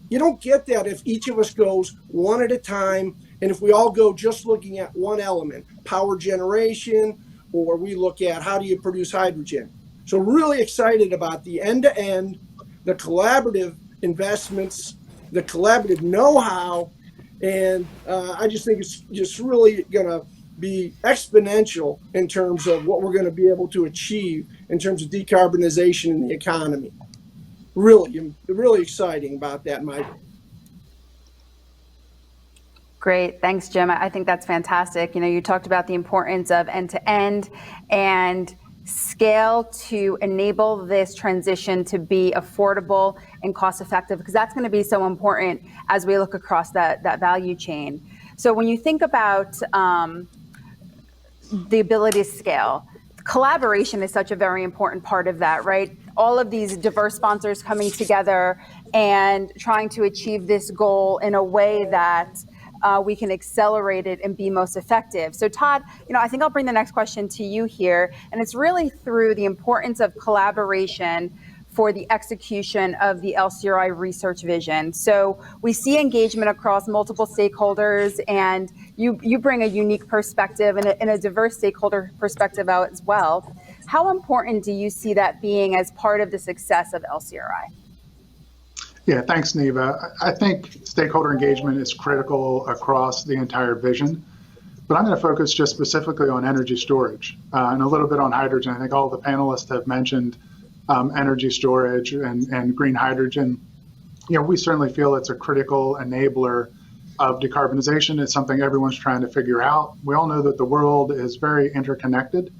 You don't get that if each of us goes one at a time, and if we all go just looking at one element, power generation, or we look at how do you produce hydrogen. So really excited about the end-to-end, the collaborative investments, the collaborative know-how, and I just think it's just really going to be exponential in terms of what we're going to be able to achieve in terms of decarbonization in the economy. Really, really exciting about that, Mike. Great. Thanks, Jim. I think that's fantastic. You talked about the importance of end-to-end and scale to enable this transition to be affordable and cost-effective, because that's going to be so important as we look across that value chain. So when you think about the ability to scale, collaboration is such a very important part of that, right? All of these diverse sponsors coming together and trying to achieve this goal in a way that we can accelerate it and be most effective. So Todd, I think I'll bring the next question to you here, and it's really through the importance of collaboration for the execution of the LCRI research vision. So we see engagement across multiple stakeholders, and you bring a unique perspective and a diverse stakeholder perspective out as well. How important do you see that being as part of the success of LCRI? Yeah, thanks, Neva. I think stakeholder engagement is critical across the entire vision, but I'm going to focus just specifically on energy storage and a little bit on hydrogen. I think all the panelists have mentioned energy storage and green hydrogen. We certainly feel it's a critical enabler of decarbonization. It's something everyone's trying to figure out. We all know that the world is very interconnected,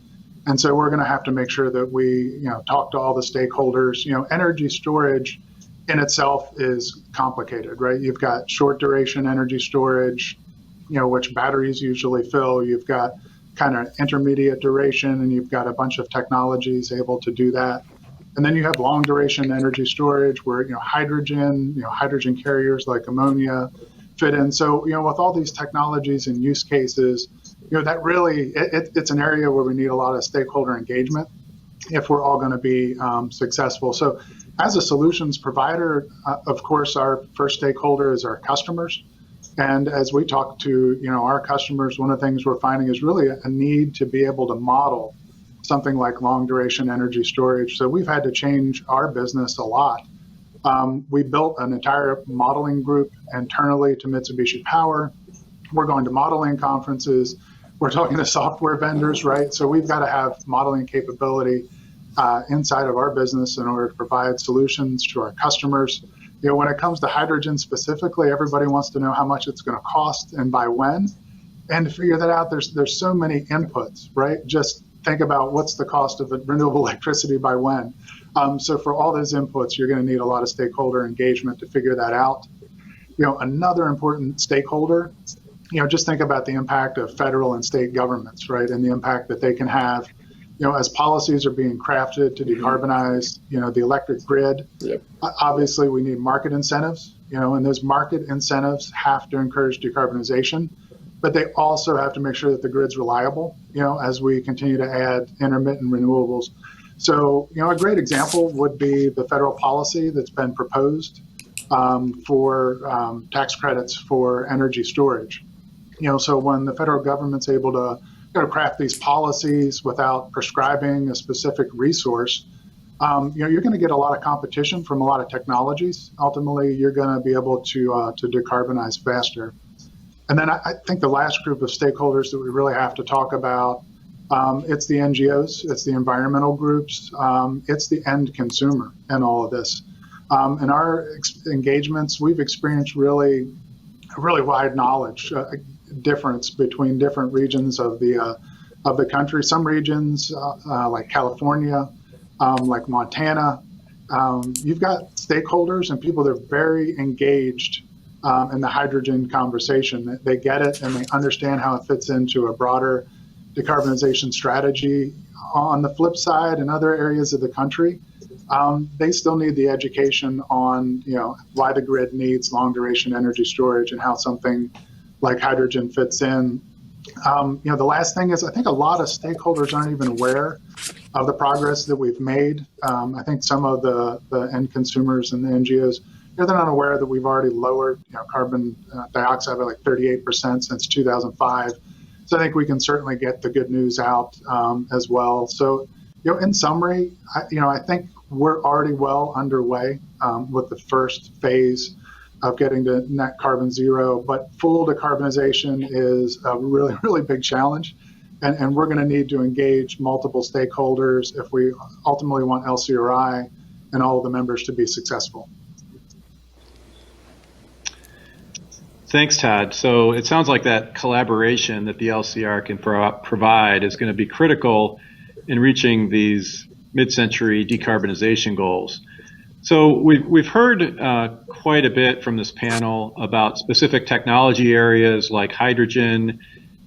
and so we're going to have to make sure that we talk to all the stakeholders. Energy storage in itself is complicated, right? You've got short duration energy storage, which batteries usually fill. You've got kind of intermediate duration, and you've got a bunch of technologies able to do that. And then you have long duration energy storage where, hydrogen carriers like ammonia fit in. So, with all these technologies and use cases, that really, it's an area where we need a lot of stakeholder engagement if we're all going to be successful. So as a solutions provider, of course, our first stakeholder is our customers. And as we talk to our customers, one of the things we're finding is really a need to be able to model something like long duration energy storage. So we've had to change our business a lot. We built an entire modeling group internally to Mitsubishi Power. We're going to modeling conferences. We're talking to software vendors, right? So we've got to have modeling capability inside of our business in order to provide solutions to our customers. When it comes to hydrogen specifically, everybody wants to know how much it's going to cost and by when. And to figure that out, there's so many inputs, right? Just think about what's the cost of renewable electricity by when. So for all those inputs, you're going to need a lot of stakeholder engagement to figure that out. Another important stakeholder, just think about the impact of federal and state governments, right? And the impact that they can have, as policies are being crafted to decarbonize, the electric grid. Yep. Obviously, we need market incentives, and those market incentives have to encourage decarbonization, but they also have to make sure that the grid's reliable, as we continue to add intermittent renewables. So, a great example would be the federal policy that's been proposed for tax credits for energy storage. So when the federal government's able to craft these policies without prescribing a specific resource, you're going to get a lot of competition from a lot of technologies. Ultimately, you're going to be able to decarbonize faster. And then I think the last group of stakeholders that we really have to talk about, it's the NGOs, it's the environmental groups, it's the end consumer in all of this. In our engagements, we've experienced really wide knowledge difference between different regions of the country. Some regions, like California, like Montana, you've got stakeholders and people that are very engaged in the hydrogen conversation. They get it and they understand how it fits into a broader decarbonization strategy. On the flip side, in other areas of the country, they still need the education on why the grid needs long duration energy storage and how something like hydrogen fits in. The last thing is I think a lot of stakeholders aren't even aware of the progress that we've made. I think some of the end consumers and the NGOs, they're not aware that we've already lowered carbon dioxide by like 38% since 2005. So I think we can certainly get the good news out as well. So, in summary, I think we're already well underway with the first phase of getting to net carbon zero, but full decarbonization is a really, really big challenge. And we're going to need to engage multiple stakeholders if we ultimately want LCRI and all of the members to be successful. Thanks, Todd. So it sounds like that collaboration that the LCR can provide is going to be critical in reaching these mid-century decarbonization goals. So we've heard quite a bit from this panel about specific technology areas like hydrogen,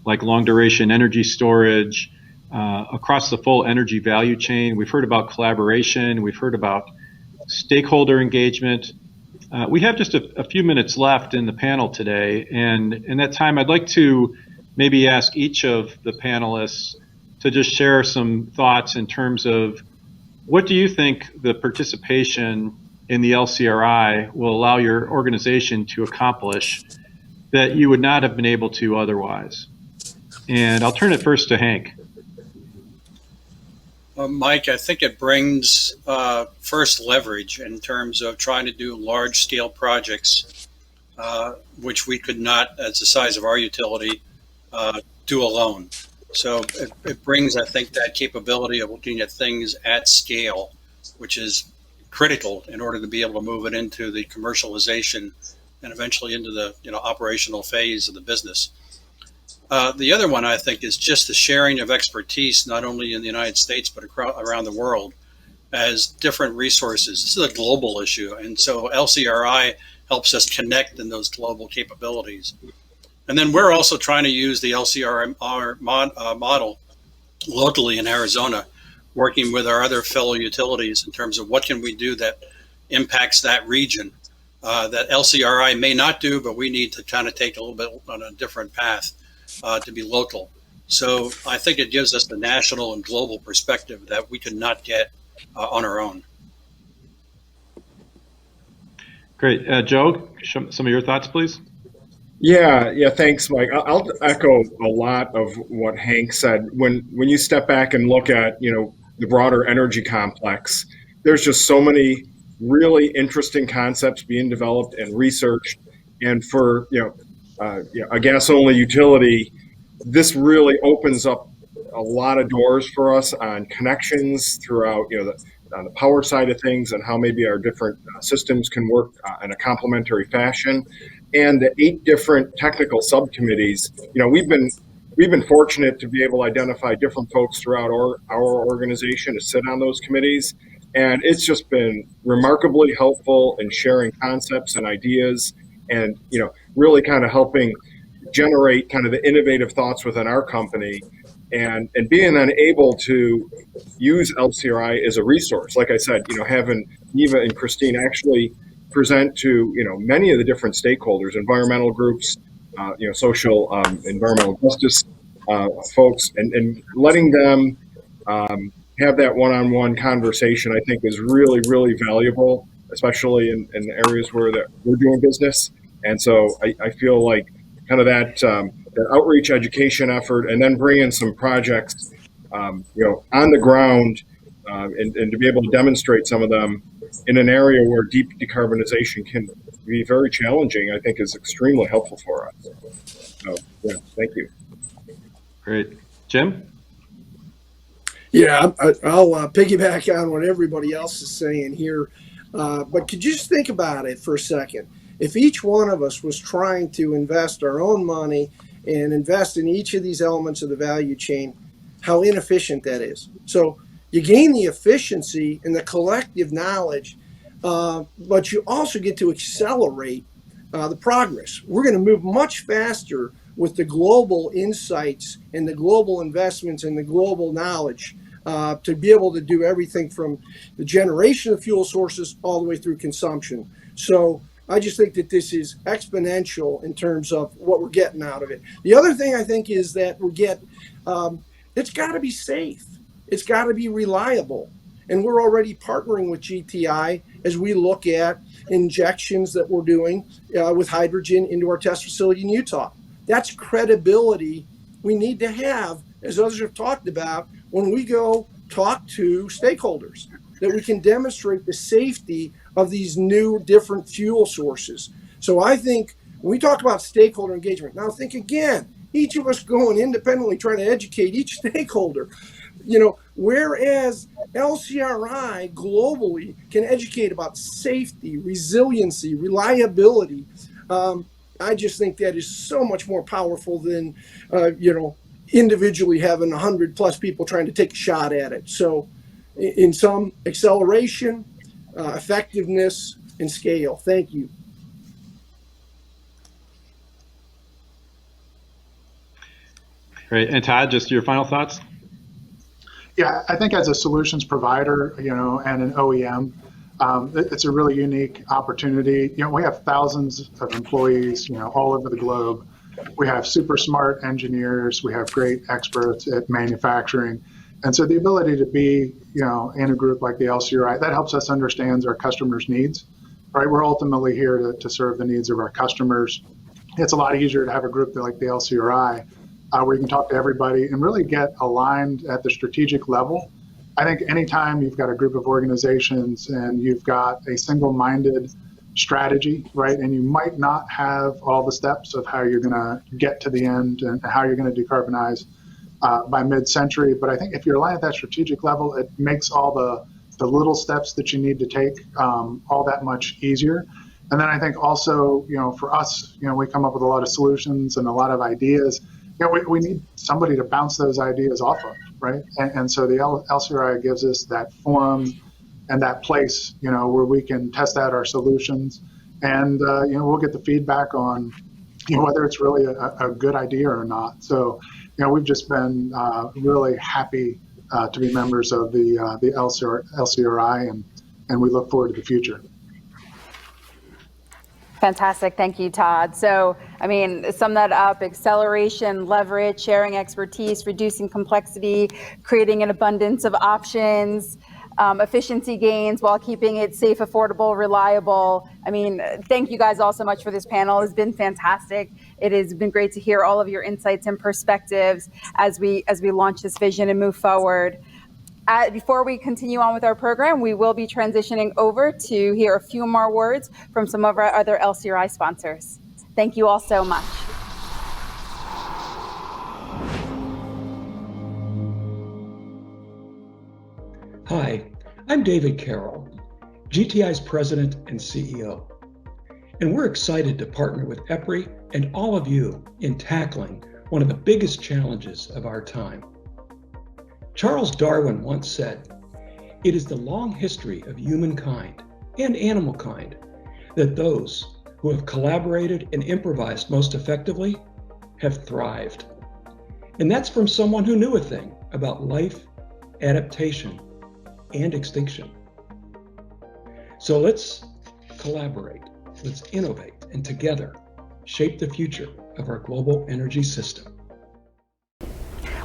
like long-duration energy storage, across the full energy value chain. We've heard about collaboration. We've heard about stakeholder engagement. We have just a few minutes left in the panel today, and in that time, I'd like to maybe ask each of the panelists to just share some thoughts in terms of what do you think the participation in the LCRI will allow your organization to accomplish that you would not have been able to otherwise? And I'll turn it first to Hank. Mike, I think it brings first leverage in terms of trying to do large scale projects, which we could not, as the size of our utility, do alone. So it brings, I think, that capability of looking at things at scale, which is critical in order to be able to move it into the commercialization and eventually into the operational phase of the business. The other one, I think, is just the sharing of expertise, not only in the United States, but around the world as different resources. This is a global issue. And so LCRI helps us connect in those global capabilities. And then we're also trying to use the LCRI model locally in Arizona, working with our other fellow utilities in terms of what can we do that impacts that region that LCRI may not do, but we need to kind of take a little bit on a different path to be local. So I think it gives us the national and global perspective that we could not get on our own. Great. Joe, some of your thoughts, please. Yeah, thanks, Mike. I'll echo a lot of what Hank said. When you step back and look at, the broader energy complex, there's just so many really interesting concepts being developed and researched. And for, a gas-only utility, this really opens up a lot of doors for us on connections throughout, on the power side of things and how maybe our different systems can work in a complementary fashion. And the 8 different technical subcommittees, we've been fortunate to be able to identify different folks throughout our organization to sit on those committees. And it's just been remarkably helpful in sharing concepts and ideas and, really kind of helping generate kind of the innovative thoughts within our company and being unable to use LCRI as a resource. Like I said, having Eva and Christine actually present to, many of the different stakeholders, environmental groups, social, environmental justice folks, and letting them have that one-on-one conversation, I think is really, really valuable, especially in areas where we're doing business. And so I feel like kind of that outreach education effort, and then bring in some projects, on the ground, and to be able to demonstrate some of them in an area where deep decarbonization can be very challenging, I think is extremely helpful for us. So, yeah, thank you. Great. Jim? Yeah, I'll piggyback on what everybody else is saying here. But could you just think about it for a second? If each one of us was trying to invest our own money and invest in each of these elements of the value chain, how inefficient that is. So you gain the efficiency and the collective knowledge, but you also get to accelerate the progress. We're going to move much faster with the global insights and the global investments and the global knowledge to be able to do everything from the generation of fuel sources all the way through consumption. So I just think that this is exponential in terms of what we're getting out of it. The other thing I think is that it's got to be safe. It's got to be reliable. And we're already partnering with GTI as we look at injections that we're doing with hydrogen into our test facility in Utah. That's credibility we need to have, as others have talked about, when we go talk to stakeholders, that we can demonstrate the safety of these new different fuel sources. So I think when we talk about stakeholder engagement, now think again, each of us going independently trying to educate each stakeholder, whereas LCRI globally can educate about safety, resiliency, reliability. I just think that is so much more powerful than, individually having 100+ people trying to take a shot at it. So in some acceleration, effectiveness, and scale. Thank you. Great. And Todd, just your final thoughts? Yeah, I think as a solutions provider, and an OEM, it's a really unique opportunity. We have thousands of employees, all over the globe. We have super smart engineers. We have great experts at manufacturing. And so the ability to be, in a group like the LCRI, that helps us understand our customers' needs, right? We're ultimately here to serve the needs of our customers. It's a lot easier to have a group like the LCRI where you can talk to everybody and really get aligned at the strategic level. I think anytime you've got a group of organizations and you've got a single-minded strategy, right, and you might not have all the steps of how you're going to get to the end and how you're going to decarbonize by mid-century. But I think if you're aligned at that strategic level, it makes all the little steps that you need to take all that much easier. And then I think also, for us, we come up with a lot of solutions and a lot of ideas. We need somebody to bounce those ideas off of, right? And so the LCRI gives us that forum and that place, where we can test out our solutions, and we'll get the feedback on, whether it's really a good idea or not. So, we've just been really happy to be members of the LCRI, and we look forward to the future. Fantastic. Thank you, Todd. So, sum that up: acceleration, leverage, sharing expertise, reducing complexity, creating an abundance of options. efficiency gains while keeping it safe, affordable, reliable. I mean, thank you guys all so much for this panel. It's been fantastic. It has been great to hear all of your insights and perspectives as we launch this vision and move forward. Before we continue on with our program, we will be transitioning over to hear a few more words from some of our other LCRI sponsors. Thank you all so much. Hi, I'm David Carroll, GTI's President and CEO, and we're excited to partner with EPRI and all of you in tackling one of the biggest challenges of our time. Charles Darwin once said, "It is the long history of humankind and animal kind that those who have collaborated and improvised most effectively have thrived." And that's from someone who knew a thing about life, adaptation, and extinction. So let's collaborate, let's innovate, and together shape the future of our global energy system.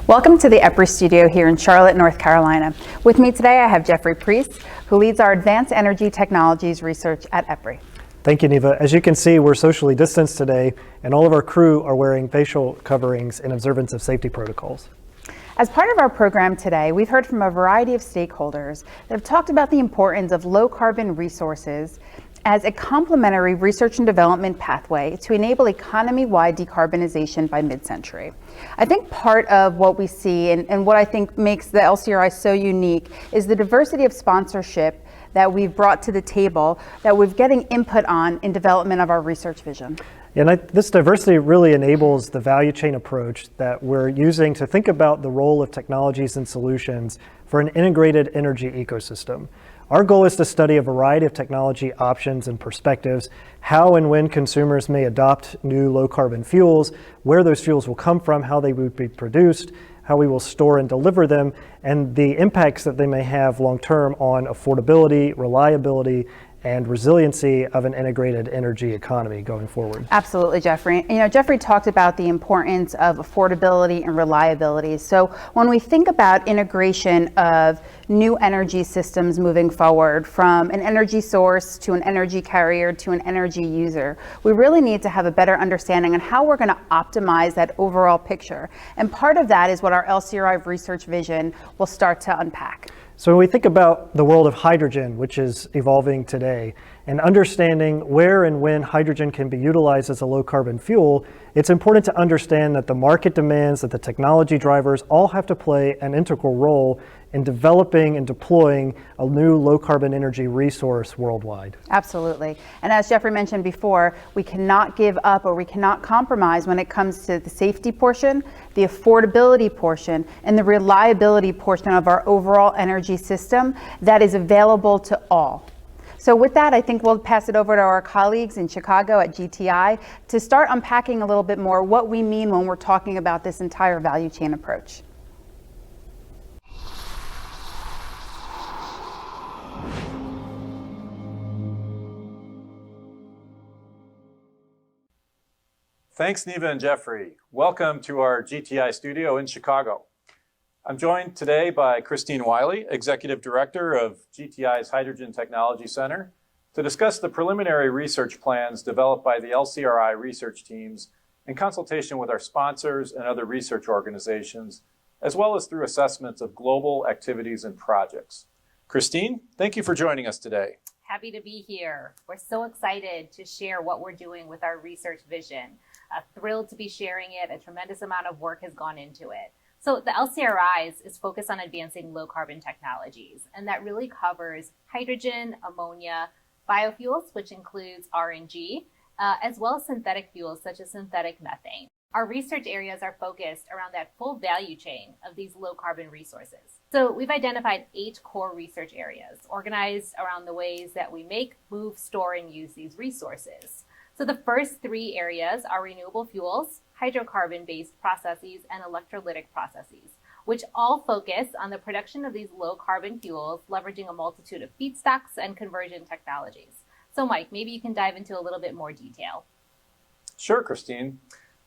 Welcome to the EPRI studio here in Charlotte, North Carolina. With me today, I have Jeffrey Priest, who leads our Advanced Energy Technologies research at EPRI. Thank you, Neva. As you can see, we're socially distanced today, and all of our crew are wearing facial coverings in observance of safety protocols. As part of our program today, we've heard from a variety of stakeholders that have talked about the importance of low carbon resources as a complementary research and development pathway to enable economy-wide decarbonization by mid-century. I think part of what we see and what I think makes the LCRI so unique is the diversity of sponsorship that we've brought to the table, that we're getting input on in development of our research vision. And this diversity really enables the value chain approach that we're using to think about the role of technologies and solutions for an integrated energy ecosystem. Our goal is to study a variety of technology options and perspectives, how and when consumers may adopt new low carbon fuels, where those fuels will come from, how they would be produced, how we will store and deliver them, and the impacts that they may have long term on affordability, reliability, and resiliency of an integrated energy economy going forward. Absolutely, Jeffrey. Jeffrey talked about the importance of affordability and reliability. So when we think about integration of new energy systems moving forward from an energy source to an energy carrier to an energy user, we really need to have a better understanding on how we're going to optimize that overall picture. And part of that is what our LCRI research vision will start to unpack. So when we think about the world of hydrogen, which is evolving today, and understanding where and when hydrogen can be utilized as a low carbon fuel, it's important to understand that the market demands, that the technology drivers all have to play an integral role in developing and deploying a new low carbon energy resource worldwide. Absolutely. And as Jeffrey mentioned before, we cannot give up or we cannot compromise when it comes to the safety portion, the affordability portion, and the reliability portion of our overall energy system that is available to all. So with that, I think we'll pass it over to our colleagues in Chicago at GTI to start unpacking a little bit more what we mean when we're talking about this entire value chain approach. Thanks, Neva and Jeffrey. Welcome to our GTI studio in Chicago. I'm joined today by Christine Wiley, Executive Director of GTI's Hydrogen Technology Center, to discuss the preliminary research plans developed by the LCRI research teams in consultation with our sponsors and other research organizations, as well as through assessments of global activities and projects. Christine, thank you for joining us today. Happy to be here. We're so excited to share what we're doing with our research vision. Thrilled to be sharing it. A tremendous amount of work has gone into it. So the LCRI is focused on advancing low carbon technologies, and that really covers hydrogen, ammonia, biofuels, which includes RNG, as well as synthetic fuels such as synthetic methane. Our research areas are focused around that full value chain of these low carbon resources. So we've identified 8 core research areas organized around the ways that we make, move, store, and use these resources. So the first 3 areas are renewable fuels, hydrocarbon-based processes, and electrolytic processes, which all focus on the production of these low-carbon fuels, leveraging a multitude of feedstocks and conversion technologies. So Mike, maybe you can dive into a little bit more detail. Sure, Christine.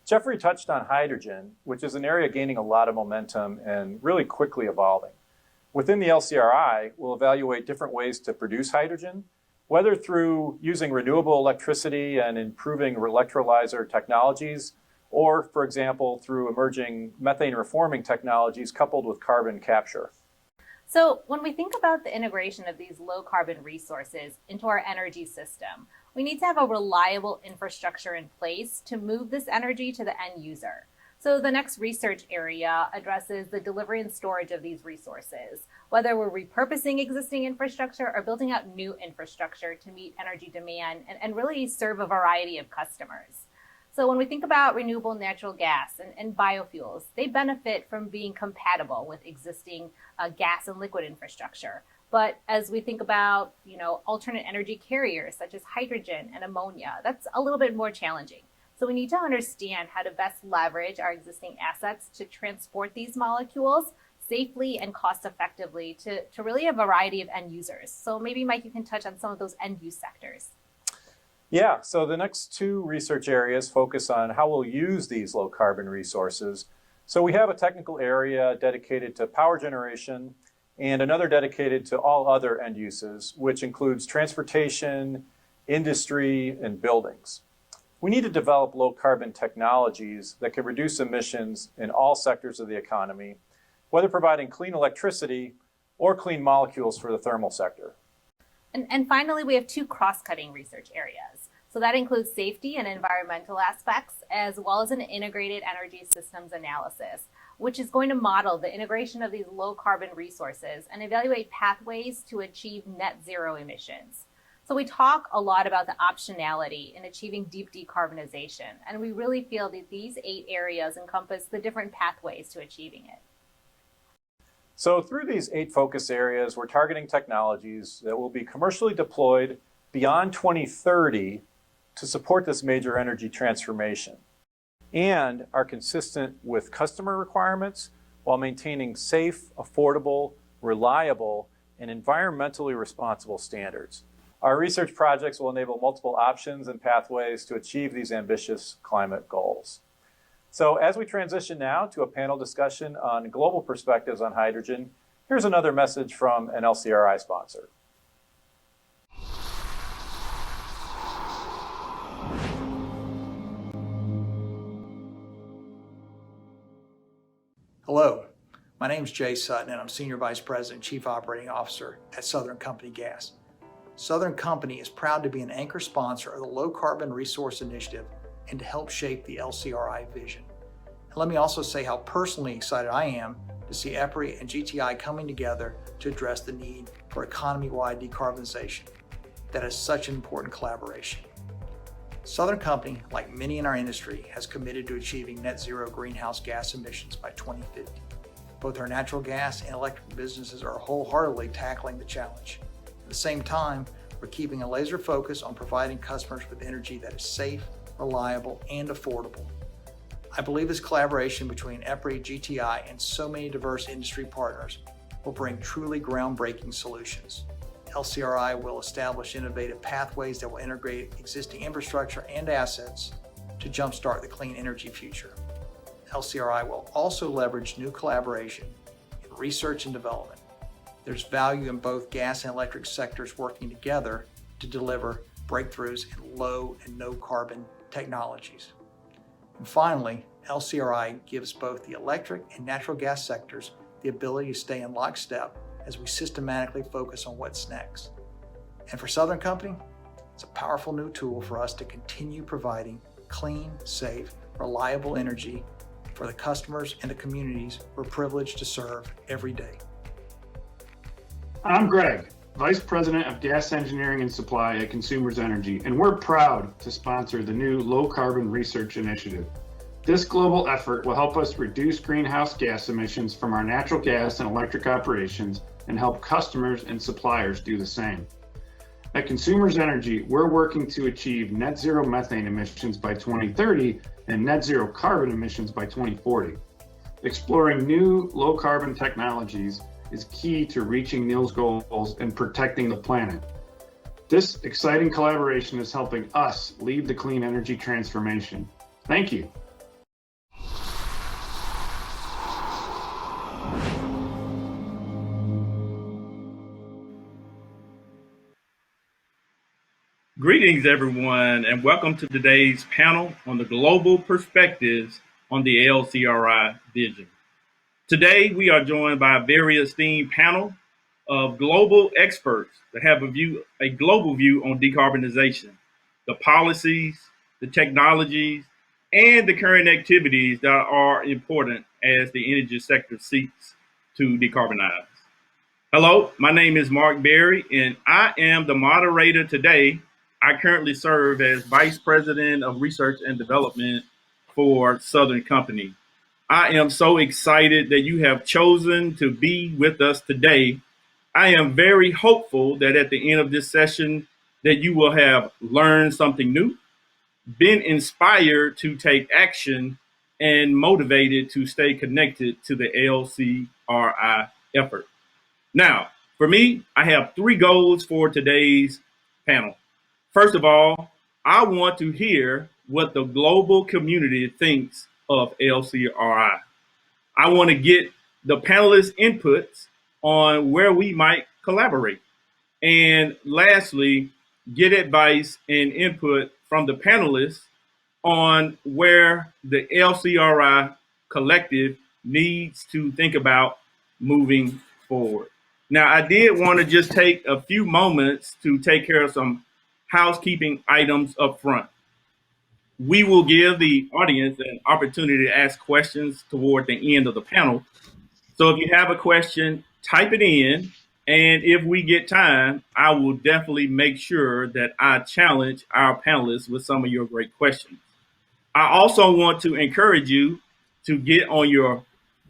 Jeffrey touched on hydrogen, which is an area gaining a lot of momentum and really quickly evolving. Within the LCRI, we'll evaluate different ways to produce hydrogen, whether through using renewable electricity and improving electrolyzer technologies, or, for example, through emerging methane reforming technologies coupled with carbon capture. So when we think about the integration of these low carbon resources into our energy system, we need to have a reliable infrastructure in place to move this energy to the end user. So the next research area addresses the delivery and storage of these resources, whether we're repurposing existing infrastructure or building out new infrastructure to meet energy demand and really serve a variety of customers. So when we think about renewable natural gas and biofuels, they benefit from being compatible with existing gas and liquid infrastructure. But as we think about, alternate energy carriers such as hydrogen and ammonia, that's a little bit more challenging. So we need to understand how to best leverage our existing assets to transport these molecules safely and cost effectively to really a variety of end users. So maybe, Mike, you can touch on some of those end use sectors. Yeah, so the next two research areas focus on how we'll use these low carbon resources. So we have a technical area dedicated to power generation and another dedicated to all other end uses, which includes transportation, industry, and buildings. We need to develop low carbon technologies that can reduce emissions in all sectors of the economy, whether providing clean electricity or clean molecules for the thermal sector. And finally, we have two cross-cutting research areas. So that includes safety and environmental aspects, as well as an integrated energy systems analysis, which is going to model the integration of these low carbon resources and evaluate pathways to achieve net zero emissions. So we talk a lot about the optionality in achieving deep decarbonization, and we really feel that these 8 areas encompass the different pathways to achieving it. So through these 8 focus areas, we're targeting technologies that will be commercially deployed beyond 2030 to support this major energy transformation and are consistent with customer requirements while maintaining safe, affordable, reliable, and environmentally responsible standards. Our research projects will enable multiple options and pathways to achieve these ambitious climate goals. So as we transition now to a panel discussion on global perspectives on hydrogen, here's another message from an LCRI sponsor. Hello, my name is Jay Sutton and I'm Senior Vice President and Chief Operating Officer at Southern Company Gas. Southern Company is proud to be an anchor sponsor of the Low Carbon Resource Initiative and to help shape the LCRI vision. And let me also say how personally excited I am to see EPRI and GTI coming together to address the need for economy-wide decarbonization. That is such an important collaboration. Southern Company, like many in our industry, has committed to achieving net zero greenhouse gas emissions by 2050. Both our natural gas and electric businesses are wholeheartedly tackling the challenge. At the same time, we're keeping a laser focus on providing customers with energy that is safe, reliable, and affordable. I believe this collaboration between EPRI, GTI, and so many diverse industry partners will bring truly groundbreaking solutions. LCRI will establish innovative pathways that will integrate existing infrastructure and assets to jumpstart the clean energy future. LCRI will also leverage new collaboration in research and development. There's value in both gas and electric sectors working together to deliver breakthroughs in low and no carbon technologies. And finally, LCRI gives both the electric and natural gas sectors the ability to stay in lockstep as we systematically focus on what's next. And for Southern Company, it's a powerful new tool for us to continue providing clean, safe, reliable energy for the customers and the communities we're privileged to serve every day. I'm Greg, Vice President of Gas Engineering and Supply at Consumers Energy, and we're proud to sponsor the new Low Carbon Research Initiative. This global effort will help us reduce greenhouse gas emissions from our natural gas and electric operations and help customers and suppliers do the same. At Consumers Energy, we're working to achieve net zero methane emissions by 2030 and net zero carbon emissions by 2040. Exploring new low carbon technologies is key to reaching those goals and protecting the planet. This exciting collaboration is helping us lead the clean energy transformation. Thank you. Greetings, everyone, and welcome to today's panel on the global perspectives on the LCRI vision. Today, we are joined by a very esteemed panel of global experts that have a global view on decarbonization, the policies, the technologies, and the current activities that are important as the energy sector seeks to decarbonize. Hello, my name is Mark Berry, and I am the moderator today. I currently serve as Vice President of Research and Development for Southern Company. I am so excited that you have chosen to be with us today. I am very hopeful that at the end of this session that you will have learned something new, been inspired to take action, and motivated to stay connected to the LCRI effort. Now, for me, I have 3 goals for today's panel. First of all, I want to hear what the global community thinks of LCRI. I want to get the panelists' inputs on where we might collaborate. And lastly, get advice and input from the panelists on where the LCRI collective needs to think about moving forward. Now, I did want to just take a few moments to take care of some housekeeping items up front. We will give the audience an opportunity to ask questions toward the end of the panel. So if you have a question, type it in. And if we get time, I will definitely make sure that I challenge our panelists with some of your great questions. I also want to encourage you to get on your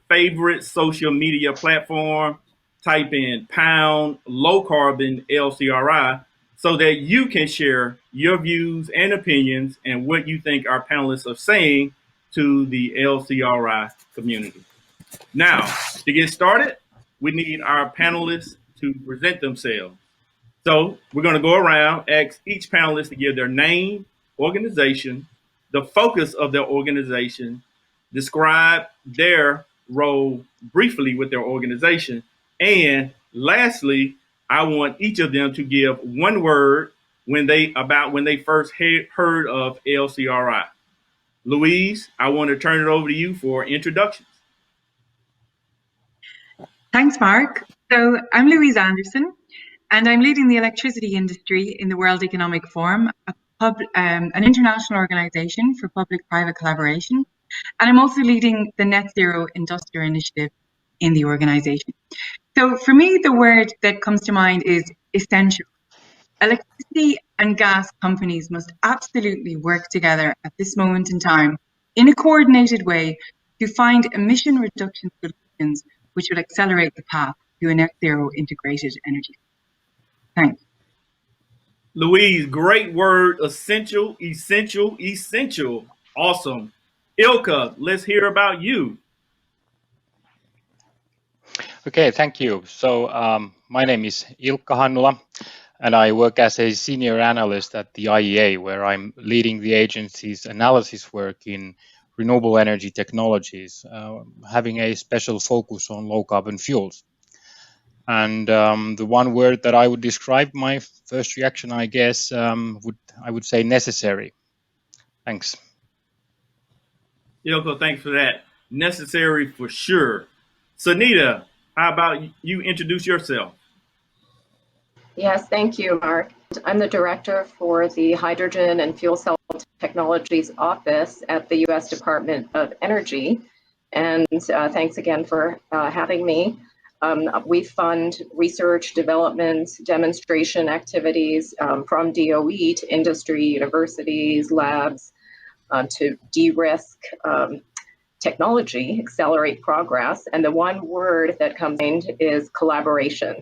favorite social media platform, type in pound low carbon LCRI so that you can share your views and opinions and what you think our panelists are saying to the LCRI community. Now, to get started, we need our panelists to present themselves. So we're going to go around, ask each panelist to give their name, organization, the focus of their organization, describe their role briefly with their organization, and lastly, I want each of them to give one word when they first heard of LCRI. Louise, I want to turn it over to you for introductions. Thanks, Mark. So I'm Louise Anderson, and I'm leading the electricity industry in the World Economic Forum, an international organization for public-private collaboration. And I'm also leading the Net Zero Industrial Initiative in the organization. So for me, the word that comes to mind is essential. Electricity and gas companies must absolutely work together at this moment in time in a coordinated way to find emission reduction solutions which will accelerate the path to a net zero integrated energy. Thanks. Louise, great word, essential, essential, essential. Awesome. Ilka, let's hear about you. Okay, thank you. So my name is Ilkka Hannula, and I work as a senior analyst at the IEA, where I'm leading the agency's analysis work in renewable energy technologies, having a special focus on low carbon fuels. And the one word that I would describe my first reaction, I guess, I would say necessary. Thanks. Ilko, thanks for that. Necessary for sure. Sunita, how about you introduce yourself? Yes, thank you, Mark. I'm the director for the Hydrogen and Fuel Cell Technologies Office at the U.S. Department of Energy. And thanks again for having me. We fund research, development, demonstration activities from DOE to industry, universities, labs, to de-risk technology, accelerate progress. And the one word that comes in is collaboration.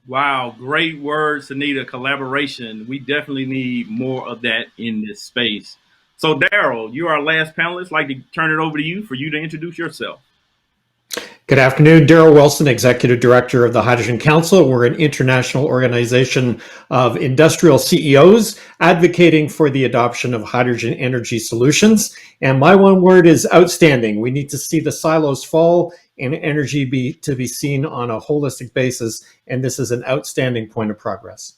Wow, great words, Anita, collaboration. We definitely need more of that in this space. So Daryl, you're our last panelist. I'd like to turn it over to you for you to introduce yourself. Good afternoon, Daryl Wilson, Executive Director of the Hydrogen Council. We're an international organization of industrial CEOs advocating for the adoption of hydrogen energy solutions. And my one word is outstanding. We need to see the silos fall and energy be seen on a holistic basis. And this is an outstanding point of progress.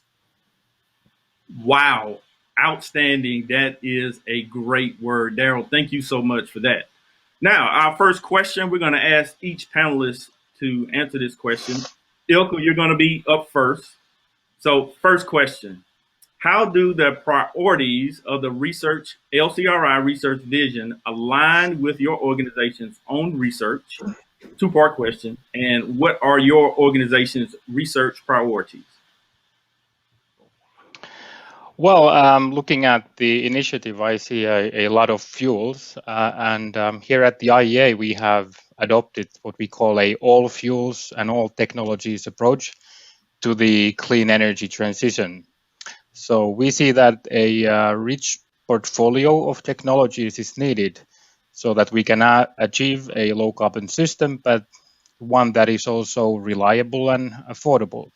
Wow, outstanding. That is a great word. Daryl, thank you so much for that. Now, our first question, we're going to ask each panelist to answer this question. Ilka, you're going to be up first. So, first question, how do the priorities of the research, LCRI research vision align with your organization's own research? Two-part question. And what are your organization's research priorities? Well, looking at the initiative, I see a lot of fuels. And here at the IEA, we have adopted what we call a all fuels and all technologies approach to the clean energy transition. So we see that a rich portfolio of technologies is needed so that we can achieve a low carbon system, but one that is also reliable and affordable.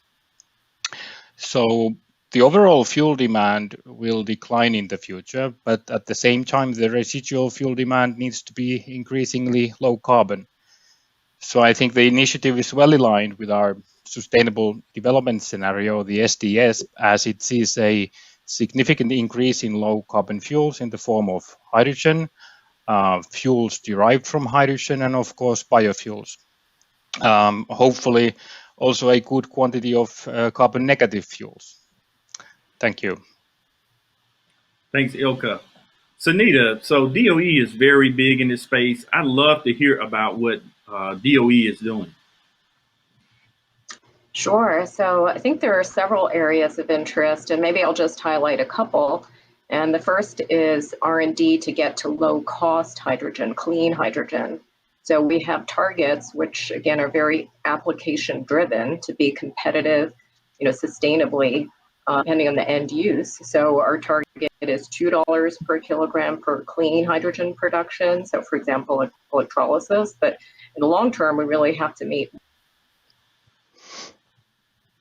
So the overall fuel demand will decline in the future, but at the same time, the residual fuel demand needs to be increasingly low carbon. So I think the initiative is well aligned with our sustainable development scenario, the SDS, as it sees a significant increase in low carbon fuels in the form of hydrogen, fuels derived from hydrogen, and of course, biofuels. Hopefully, also a good quantity of carbon negative fuels. Thank you. Thanks, Ilka. Sunita, so DOE is very big in this space. I'd love to hear about what DOE is doing. Sure. So I think there are several areas of interest, and maybe I'll just highlight a couple. And the first is R&D to get to low-cost hydrogen, clean hydrogen. So we have targets, which again are very application-driven to be competitive, sustainably, depending on the end use. So our target is $2 per kilogram for clean hydrogen production. So for example, electrolysis. But in the long term, we really have to meet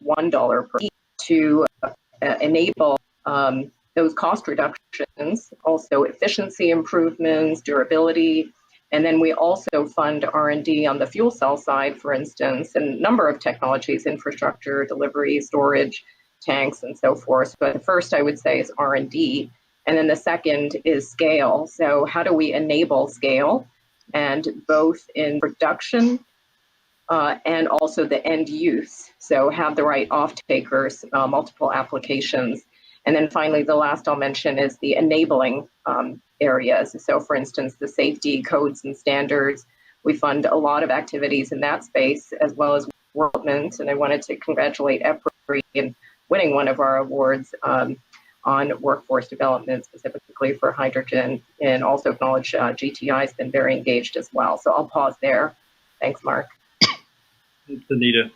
$1 per to enable those cost reductions, also efficiency improvements, durability. And then we also fund R&D on the fuel cell side, for instance, and a number of technologies, infrastructure, delivery, storage, tanks, and so forth. But the first I would say is R&D. And then the second is scale. So how do we enable scale? And both in production and also the end use. So have the right off-takers, multiple applications. And then finally, the last I'll mention is the enabling areas. So for instance, the safety codes and standards, we fund a lot of activities in that space as well as development. And I wanted to congratulate EPRI in winning one of our awards on workforce development, specifically for hydrogen, and also acknowledge GTI has been very engaged as well. So I'll pause there. Thanks, Mark. Thanks, Anita.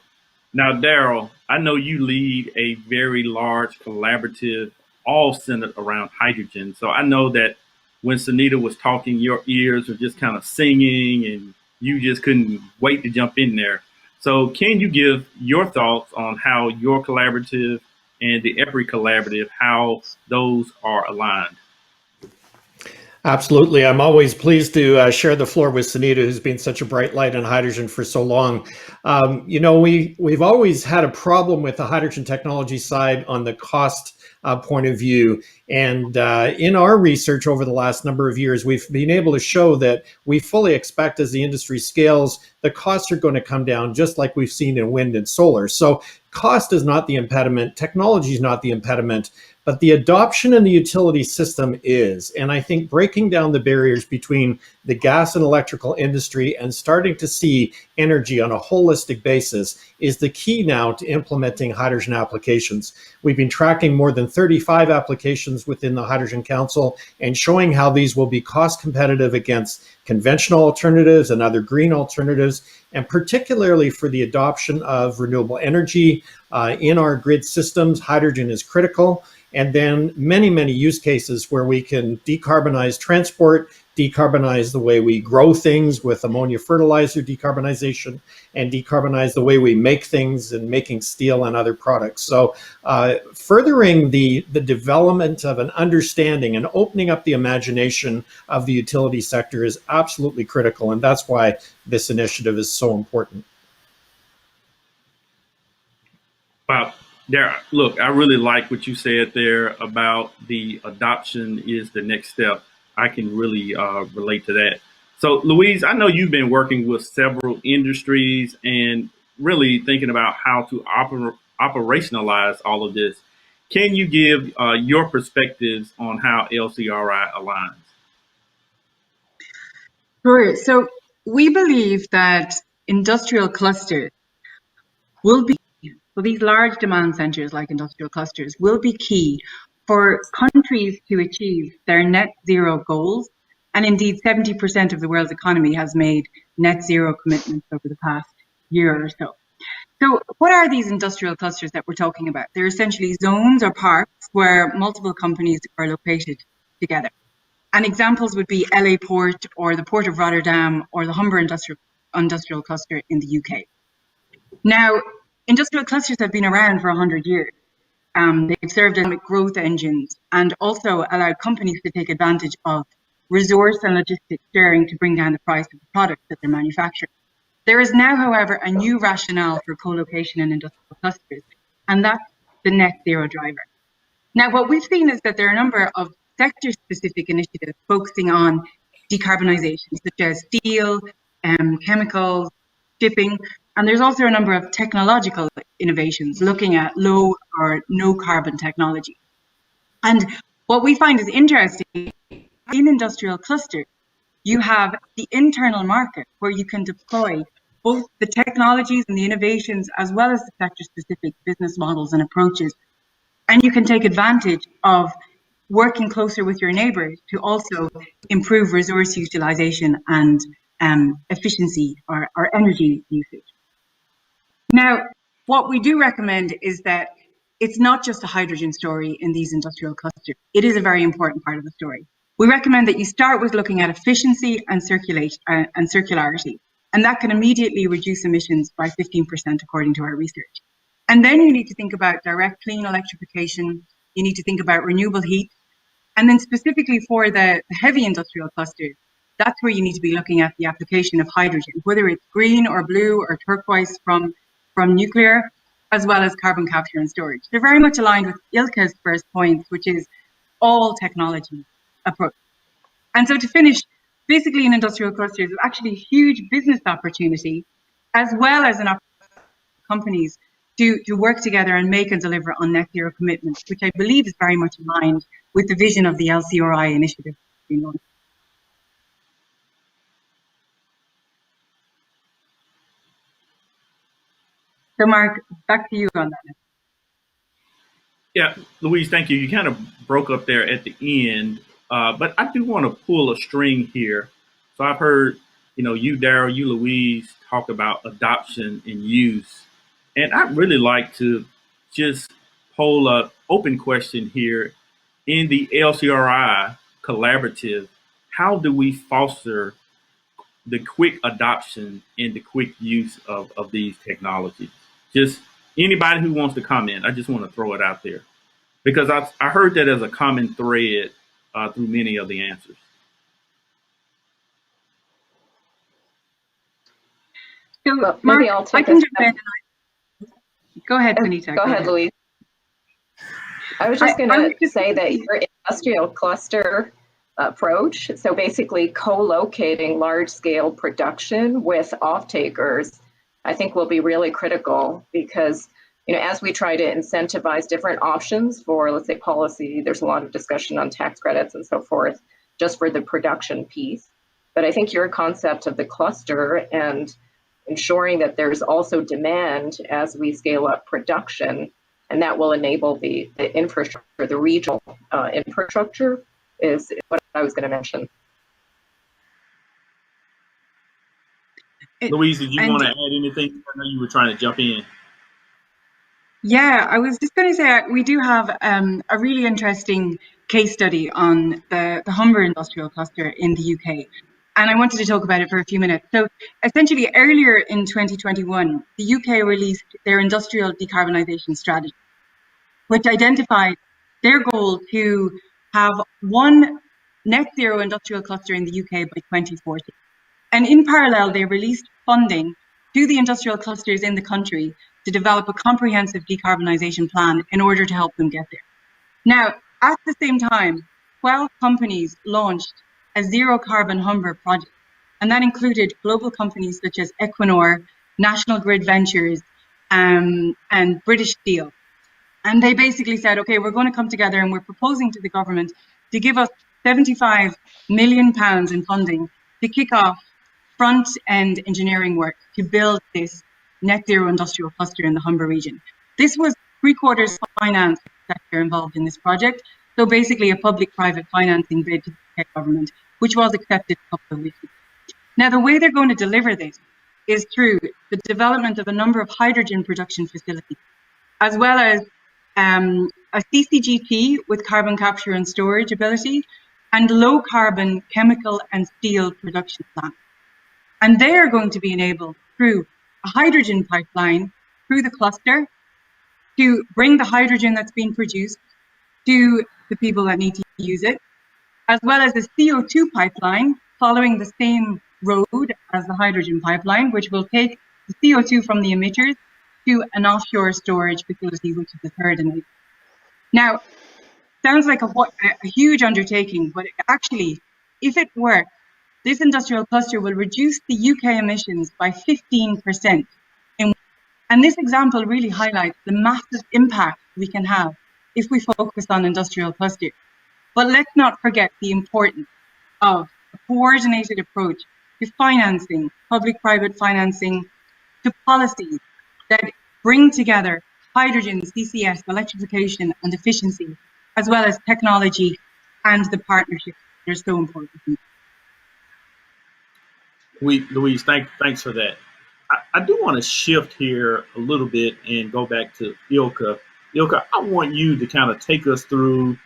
Now, Daryl, I know you lead a very large collaborative, all centered around hydrogen. So I know that when Sunita was talking, your ears were just kind of singing and you just couldn't wait to jump in there. So can you give your thoughts on how your collaborative and the EPRI collaborative, how those are aligned? Absolutely. I'm always pleased to share the floor with Sunita, who's been such a bright light on hydrogen for so long. We've always had a problem with the hydrogen technology side on the cost point of view. And in our research over the last number of years, we've been able to show that we fully expect as the industry scales, the costs are going to come down just like we've seen in wind and solar. So cost is not the impediment. Technology is not the impediment. But the adoption in the utility system is, and I think breaking down the barriers between the gas and electrical industry and starting to see energy on a holistic basis is the key now to implementing hydrogen applications. We've been tracking more than 35 applications within the Hydrogen Council and showing how these will be cost competitive against conventional alternatives and other green alternatives, and particularly for the adoption of renewable energy in our grid systems. Hydrogen is critical. And then many, many use cases where we can decarbonize transport, decarbonize the way we grow things with ammonia fertilizer decarbonization, and decarbonize the way we make things and making steel and other products. So furthering the development of an understanding and opening up the imagination of the utility sector is absolutely critical. And that's why this initiative is so important. Wow. There, look, I really like what you said there about the adoption is the next step. I can really relate to that. So, Louise, I know you've been working with several industries and really thinking about how to operationalize all of this. Can you give your perspectives on how LCRI aligns? Sure. So we believe that industrial clusters will be, so these large demand centers like industrial clusters will be key for countries to achieve their net zero goals. And indeed, 70% of the world's economy has made net zero commitments over the past year or so. So what are these industrial clusters that we're talking about? They're essentially zones or parks where multiple companies are located together. And examples would be LA Port or the Port of Rotterdam or the Humber Industrial Cluster in the UK. Now, industrial clusters have been around for 100 years. They've served as growth engines and also allowed companies to take advantage of resource and logistics sharing to bring down the price of the products that they're manufacturing. There is now, however, a new rationale for co-location in industrial clusters, and that's the net zero driver. Now, what we've seen is that there are a number of sector-specific initiatives focusing on decarbonisation, such as steel, chemicals, shipping, and there's also a number of technological innovations looking at low or no carbon technology. And what we find is interesting, in industrial clusters, you have the internal market where you can deploy both the technologies and the innovations as well as the sector-specific business models and approaches. And you can take advantage of working closer with your neighbors to also improve resource utilization and efficiency or energy usage. Now, what we do recommend is that it's not just a hydrogen story in these industrial clusters. It is a very important part of the story. We recommend that you start with looking at efficiency and circularity, and that can immediately reduce emissions by 15% according to our research. And then you need to think about direct clean electrification. You need to think about renewable heat. And then specifically for the heavy industrial clusters, that's where you need to be looking at the application of hydrogen, whether it's green or blue or turquoise from nuclear, as well as carbon capture and storage. They're very much aligned with Ilka's first point, which is all technology approach. And so to finish, basically in industrial clusters, it's actually a huge business opportunity, as well as an opportunity for companies to work together and make and deliver on net zero commitments, which I believe is very much aligned with the vision of the LCRI initiative. So Mark, back to you on that. Yeah, Louise, thank you. You kind of broke up there at the end, but I do want to pull a string here. So I've heard, you, Daryl, you, Louise, talk about adoption and use. And I'd really like to just poll an open question here. In the LCRI collaborative, how do we foster the quick adoption and the quick use of these technologies? Just anybody who wants to comment, I just want to throw it out there. Because I heard that as a common thread through many of the answers. So, well, Mark, maybe I'll take Go ahead, Benita. Go ahead, Louise. I was just going to say that your industrial cluster approach, so basically co-locating large-scale production with off-takers, I think will be really critical because, as we try to incentivize different options for, let's say, policy, there's a lot of discussion on tax credits and so forth, just for the production piece. But I think your concept of the cluster and ensuring that there's also demand as we scale up production, and that will enable the infrastructure, the regional infrastructure is what I was going to mention. Louise, did you want to add anything? I know you were trying to jump in. Yeah, I was just going to say we do have a really interesting case study on the Humber Industrial Cluster in the UK. And I wanted to talk about it for a few minutes. So essentially earlier in 2021, the UK released their industrial decarbonisation strategy, which identified their goal to have one net zero industrial cluster in the UK by 2040. And in parallel, they released funding to the industrial clusters in the country to develop a comprehensive decarbonisation plan in order to help them get there. Now, at the same time, 12 companies launched a zero carbon Humber project, and that included global companies such as Equinor, National Grid Ventures, and British Steel. And they basically said, okay, we're going to come together and we're proposing to the government to give us £75 million in funding to kick off front-end engineering work to build this net zero industrial cluster in the Humber region. This was three-quarters finance sector involved in this project, so basically a public-private financing bid to the UK government, which was accepted a couple of weeks ago. Now, the way they're going to deliver this is through the development of a number of hydrogen production facilities, as well as a CCGT with carbon capture and storage ability, and low-carbon chemical and steel production plants. And they are going to be enabled through a hydrogen pipeline through the cluster to bring the hydrogen that's being produced to the people that need to use it, as well as a CO2 pipeline following the same road as the hydrogen pipeline, which will take the CO2 from the emitters to an offshore storage facility, which is the third enabler. Now, sounds like a huge undertaking, but actually, if it works, this industrial cluster will reduce the UK emissions by 15%. And this example really highlights the massive impact we can have if we focus on industrial clusters. But let's not forget the importance of a coordinated approach to financing, public-private financing, to policies that bring together hydrogen, CCS, electrification, and efficiency, as well as technology and the partnerships that are so important. Louise, thanks for that. I do want to shift here a little bit and go back to Ilka. Ilka, I want you to kind of take us through,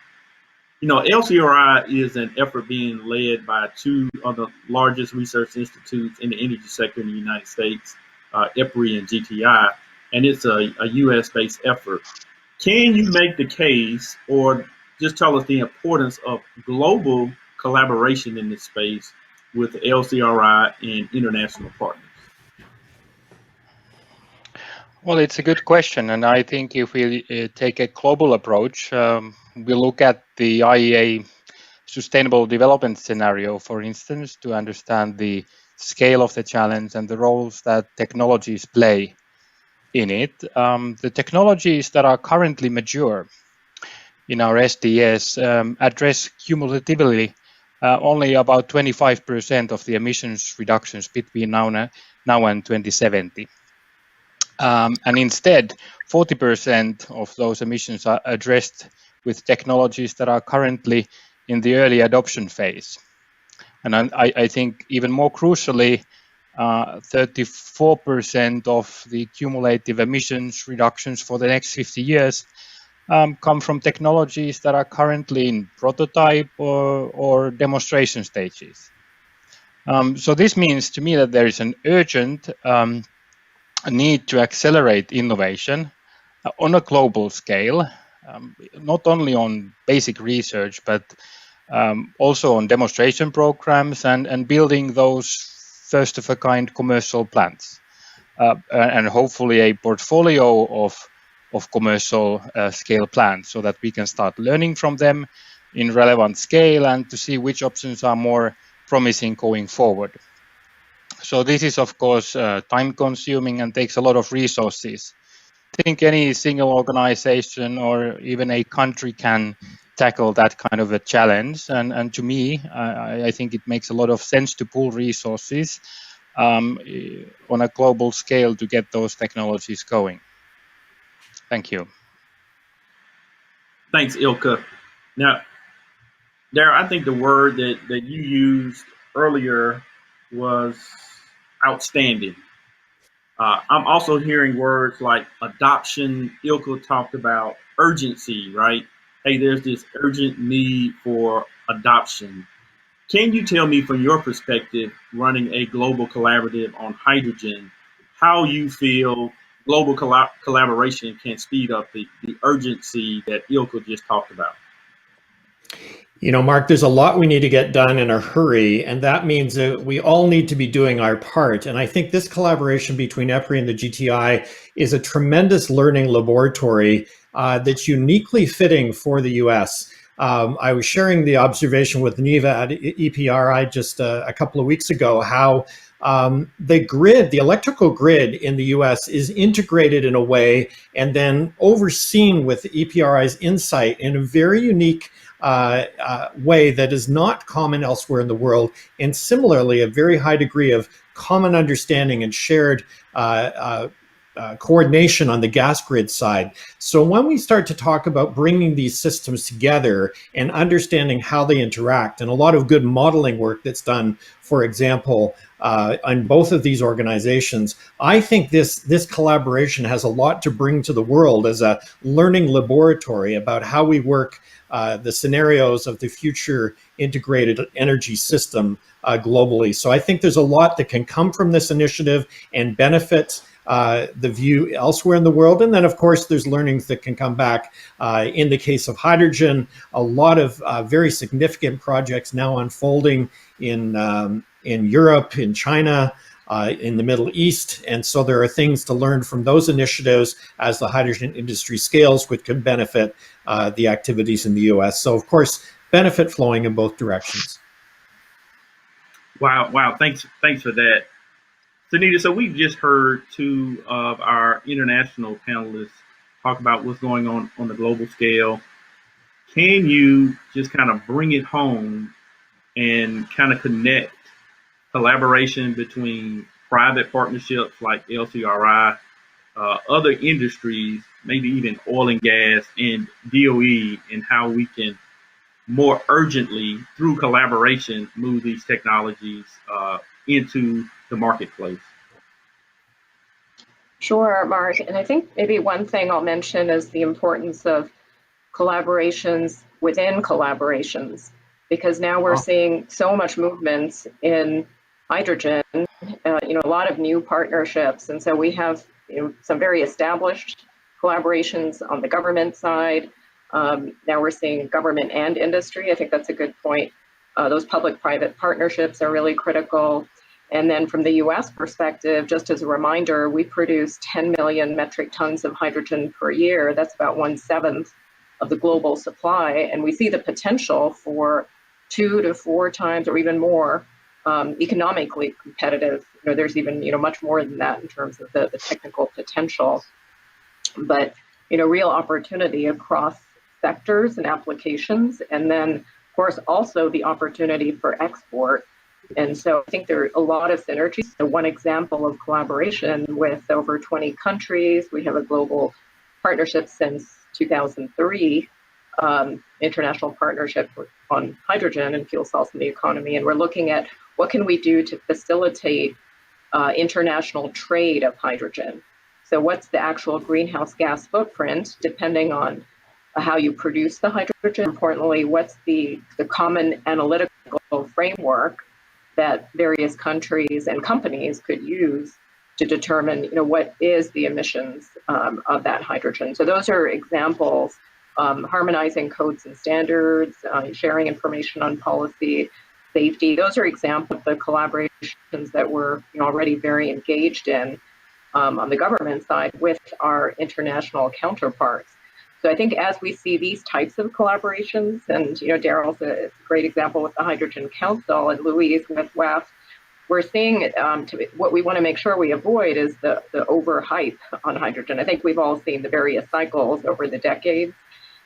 LCRI is an effort being led by two of the largest research institutes in the energy sector in the United States, EPRI and GTI, and it's a US-based effort. Can you make the case or just tell us the importance of global collaboration in this space with LCRI and international partners? Well, it's a good question, and I think if we take a global approach, we look at the IEA Sustainable Development Scenario, for instance, to understand the scale of the challenge and the roles that technologies play in it. The technologies that are currently mature in our SDS address cumulatively only about 25% of the emissions reductions between now and 2070. And instead, 40% of those emissions are addressed with technologies that are currently in the early adoption phase. And I think even more crucially, 34% of the cumulative emissions reductions for the next 50 years come from technologies that are currently in prototype or demonstration stages. So this means to me that there is an urgent need to accelerate innovation on a global scale, not only on basic research, but also on demonstration programs and building those first-of-a-kind commercial plants, and hopefully a portfolio of commercial scale plants so that we can start learning from them in relevant scale and to see which options are more promising going forward. So this is, of course, time-consuming and takes a lot of resources. I think any single organization or even a country can tackle that kind of a challenge. And to me, I think it makes a lot of sense to pool resources on a global scale to get those technologies going. Thank you. Thanks, Ilka. Now, Daryl, I think the word that you used earlier was outstanding. I'm also hearing words like adoption. Ilka talked about urgency, right? Hey, there's this urgent need for adoption. Can you tell me from your perspective, running a global collaborative on hydrogen, how you feel global collaboration can speed up the urgency that Ilka just talked about? You know, Mark, there's a lot we need to get done in a hurry, and that means that we all need to be doing our part. And I think this collaboration between EPRI and the GTI is a tremendous learning laboratory that's uniquely fitting for the US. I was sharing the observation with Neva at EPRI just a couple of weeks ago, how the electrical grid in the US is integrated in a way and then overseen with EPRI's insight in a very unique way that is not common elsewhere in the world, and similarly a very high degree of common understanding and shared coordination on the gas grid side. So when we start to talk about bringing these systems together and understanding how they interact, and a lot of good modeling work that's done, for example, on both of these organizations, I think this collaboration has a lot to bring to the world as a learning laboratory about how we work the scenarios of the future integrated energy system globally. So I think there's a lot that can come from this initiative and benefit the view elsewhere in the world. And then, of course, there's learnings that can come back. In the case of hydrogen, a lot of very significant projects now unfolding in Europe, in China, in the Middle East. And so there are things to learn from those initiatives as the hydrogen industry scales, which can benefit the activities in the US. So, of course, benefit flowing in both directions. Wow. Thanks for that. Sunita, so we've just heard two of our international panelists talk about what's going on the global scale. Can you just kind of bring it home and kind of connect collaboration between private partnerships like LCRI, other industries, maybe even oil and gas and DOE, and how we can more urgently, through collaboration, move these technologies into the marketplace? Sure, Mark. And I think maybe one thing I'll mention is the importance of collaborations within collaborations, because now we're seeing so much movement in hydrogen, a lot of new partnerships. And so we have some very established collaborations on the government side. Now we're seeing government and industry. I think that's a good point. Those public-private partnerships are really critical. And then from the US perspective, just as a reminder, we produce 10 million metric tons of hydrogen per year. That's about 1/7 of the global supply. And we see the potential for 2 to 4 times or even more economically competitive. There's even much more than that in terms of the technical potential. But real opportunity across sectors and applications. And then, of course, also the opportunity for export. And so I think there are a lot of synergies. So one example of collaboration with over 20 countries, we have a global partnership since 2003, international partnership on hydrogen and fuel cells in the economy. And we're looking at what can we do to facilitate international trade of hydrogen. So what's the actual greenhouse gas footprint, depending on how you produce the hydrogen? Importantly, what's the common analytical framework that various countries and companies could use to determine, what is the emissions of that hydrogen. So those are examples, harmonizing codes and standards, sharing information on policy, safety. Those are examples of the collaborations that we're already very engaged in on the government side with our international counterparts. So I think as we see these types of collaborations, and Daryl's a great example with the Hydrogen Council and Louise with WEF, we're seeing what we want to make sure we avoid is the overhype on hydrogen. I think we've all seen the various cycles over the decades.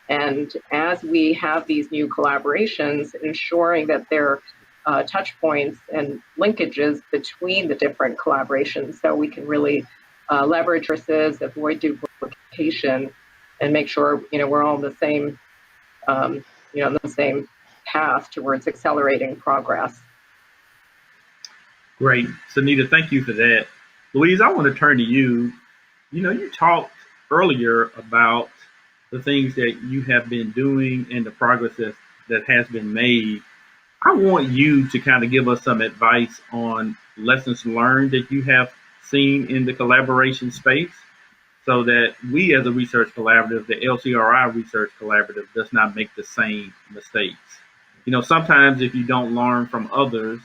And as we have these new collaborations, ensuring that there are touch points and linkages between the different collaborations so we can really leverage resources, avoid duplication, and make sure we're all on the same the same path towards accelerating progress. Great, Sunita, thank you for that. Louise, I want to turn to you. You talked earlier about the things that you have been doing and the progress that has been made. I want you to kind of give us some advice on lessons learned that you have seen in the collaboration space, so that we as a research collaborative, the LCRI Research Collaborative, does not make the same mistakes. sometimes if you don't learn from others,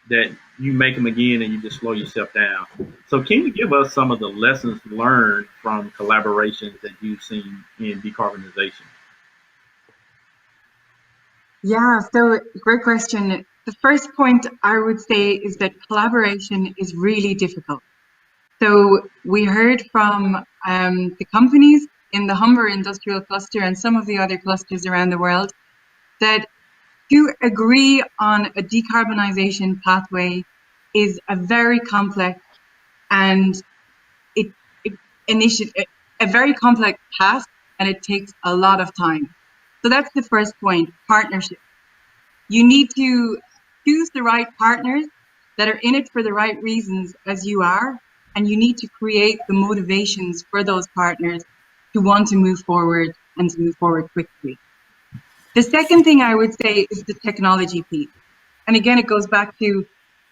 that you make them again and you just slow yourself down. So can you give us some of the lessons learned from collaborations that you've seen in decarbonization? Yeah, so great question. The first point I would say is that collaboration is really difficult. So we heard from the companies in the Humber industrial cluster and some of the other clusters around the world that to agree on a decarbonization pathway is a very complex and a very complex task, and it takes a lot of time. So that's the first point, partnership. You need to choose the right partners that are in it for the right reasons as you are, and you need to create the motivations for those partners to want to move forward and to move forward quickly. The second thing I would say is the technology piece. And again, it goes back to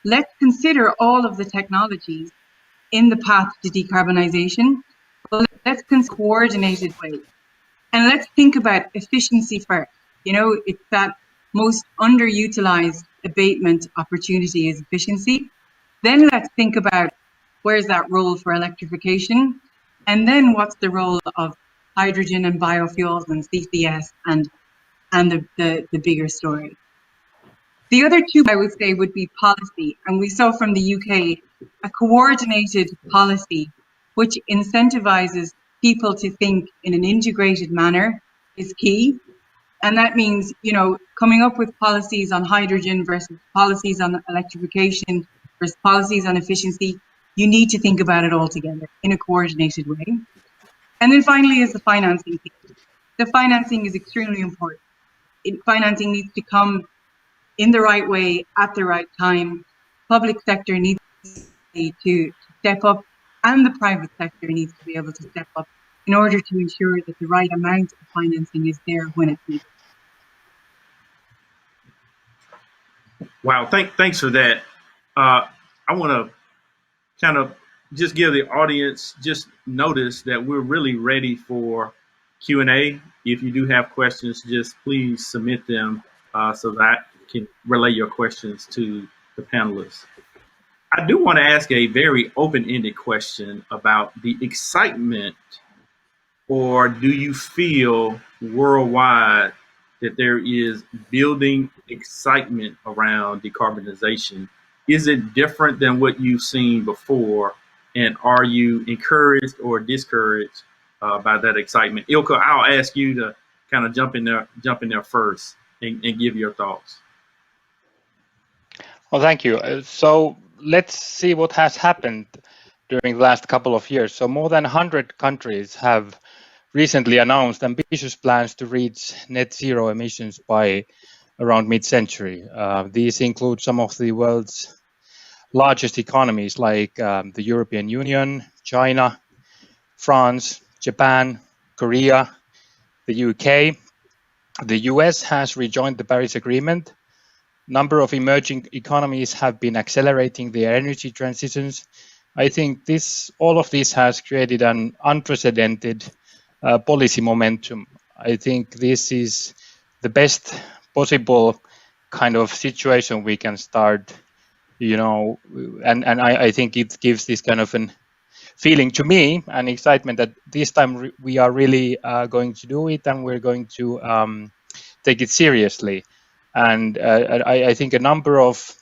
let's consider all of the technologies in the path to decarbonization, but let's consider coordinated ways. And let's think about efficiency first. It's that most underutilized abatement opportunity is efficiency. Then let's think about where's that role for electrification? And then what's the role of hydrogen and biofuels and CCS and the bigger story. The other two I would say would be policy. And we saw from the UK a coordinated policy which incentivizes people to think in an integrated manner is key. And that means, coming up with policies on hydrogen versus policies on electrification versus policies on efficiency. You need to think about it all together in a coordinated way. And then finally is the financing piece. The financing is extremely important. Financing needs to come in the right way at the right time. Public sector needs to step up, and the private sector needs to be able to step up in order to ensure that the right amount of financing is there when it's needed. Wow, thanks for that. I want to kind of just give the audience just notice that we're really ready for Q&A. If you do have questions, just please submit them so that I can relay your questions to the panelists. I do want to ask a very open-ended question about the excitement, or do you feel worldwide that there is building excitement around decarbonization? Is it different than what you've seen before? And are you encouraged or discouraged by that excitement? Ilka, I'll ask you to kind of jump in there first and give your thoughts. Well, thank you. So let's see what has happened during the last couple of years. So more than 100 countries have recently announced ambitious plans to reach net zero emissions by around mid-century. These include some of the world's largest economies like the European Union, China, France, Japan, Korea, the UK. The US has rejoined the Paris Agreement. Number of emerging economies have been accelerating their energy transitions. I think all of this has created an unprecedented policy momentum. I think this is the best possible kind of situation we can start, and I think it gives this kind of an feeling to me, an excitement that this time we are really going to do it, and we're going to take it seriously. And I think a number of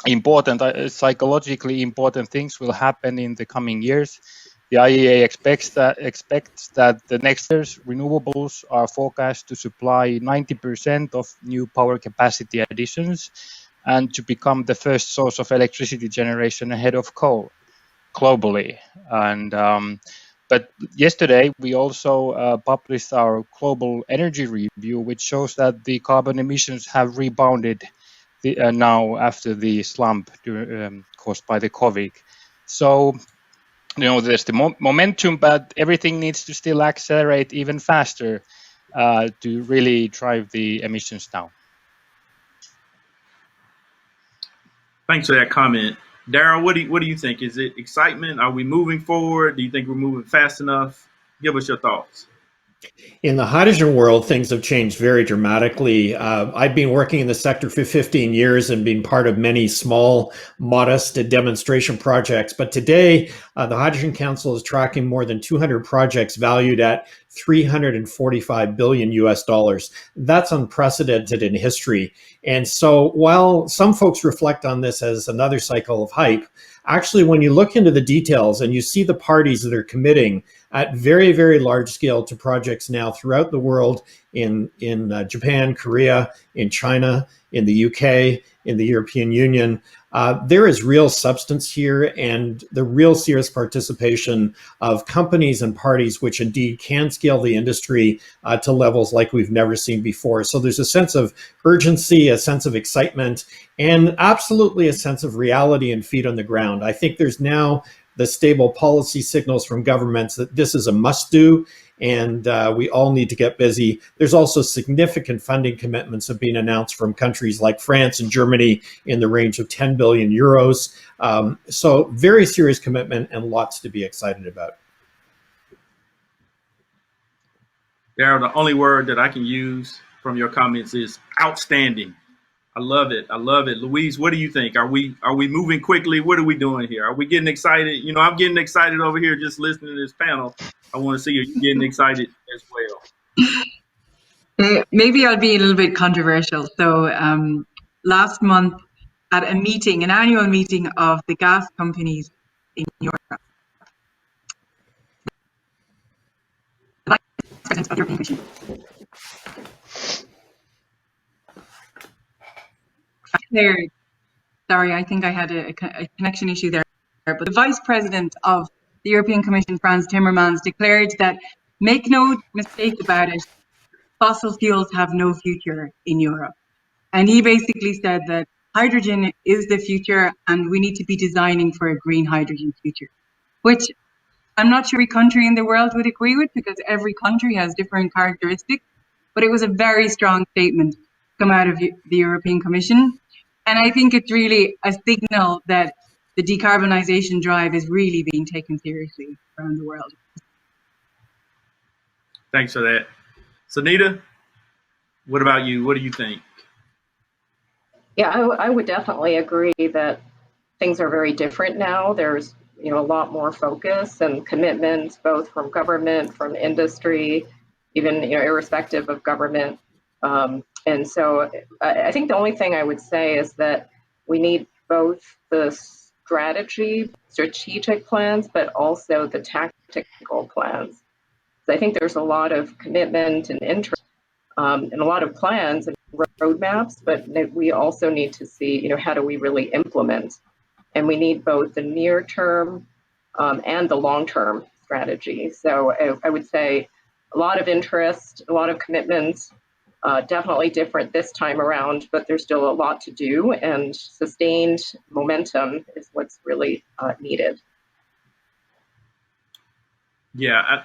important, psychologically important things will happen in the coming years. The IEA expects that the next year's renewables are forecast to supply 90% of new power capacity additions and to become the first source of electricity generation ahead of coal globally. But yesterday we also published our global energy review, which shows that the carbon emissions have rebounded now after the slump caused by the COVID. So, there's the momentum, but everything needs to still accelerate even faster to really drive the emissions down. Thanks for that comment. Daryl, what do you think? Is it excitement? Are we moving forward? Do you think we're moving fast enough? Give us your thoughts. In the hydrogen world, things have changed very dramatically. I've been working in the sector for 15 years and been part of many small, modest demonstration projects. But today, the Hydrogen Council is tracking more than 200 projects valued at 345 billion US dollars. That's unprecedented in history. And so while some folks reflect on this as another cycle of hype, actually, when you look into the details and you see the parties that are committing at very, very large scale to projects now throughout the world in Japan, Korea, in China, in the UK, in the European Union. There is real substance here and the real serious participation of companies and parties which indeed can scale the industry to levels like we've never seen before. So there's a sense of urgency, a sense of excitement, and absolutely a sense of reality and feet on the ground. I think there's now the stable policy signals from governments that this is a must do, and we all need to get busy. There's also significant funding commitments have been announced from countries like France and Germany in the range of 10 billion euros. So very serious commitment and lots to be excited about. Daryl, the only word that I can use from your comments is outstanding. I love it. I love it. Louise, what do you think? Are we moving quickly? What are we doing here? Are we getting excited? You know, I'm getting excited over here just listening to this panel. I want to see you getting excited as well. Maybe I'll be a little bit controversial. So last month at a meeting, an annual meeting of the gas companies in Europe, the Vice President of the European Commission declared, sorry, I think I had a connection issue there, but the Vice President of the European Commission, Frans Timmermans, declared that, make no mistake about it, fossil fuels have no future in Europe. And he basically said that hydrogen is the future and we need to be designing for a green hydrogen future, which I'm not sure every country in the world would agree with because every country has different characteristics, but it was a very strong statement come out of the European Commission. And I think it's really a signal that the decarbonization drive is really being taken seriously around the world. Thanks for that. Sunita, what about you? What do you think? Yeah, I would definitely agree that things are very different now. There's a lot more focus and commitment, both from government, from industry, even irrespective of government. And so I think the only thing I would say is that we need both the strategic plans, but also the tactical plans. So I think there's a lot of commitment and interest and a lot of plans and roadmaps, but we also need to see, how do we really implement? And we need both the near term and the long term strategy. So I would say a lot of interest, a lot of commitments, definitely different this time around, but there's still a lot to do, and sustained momentum is what's really needed. Yeah,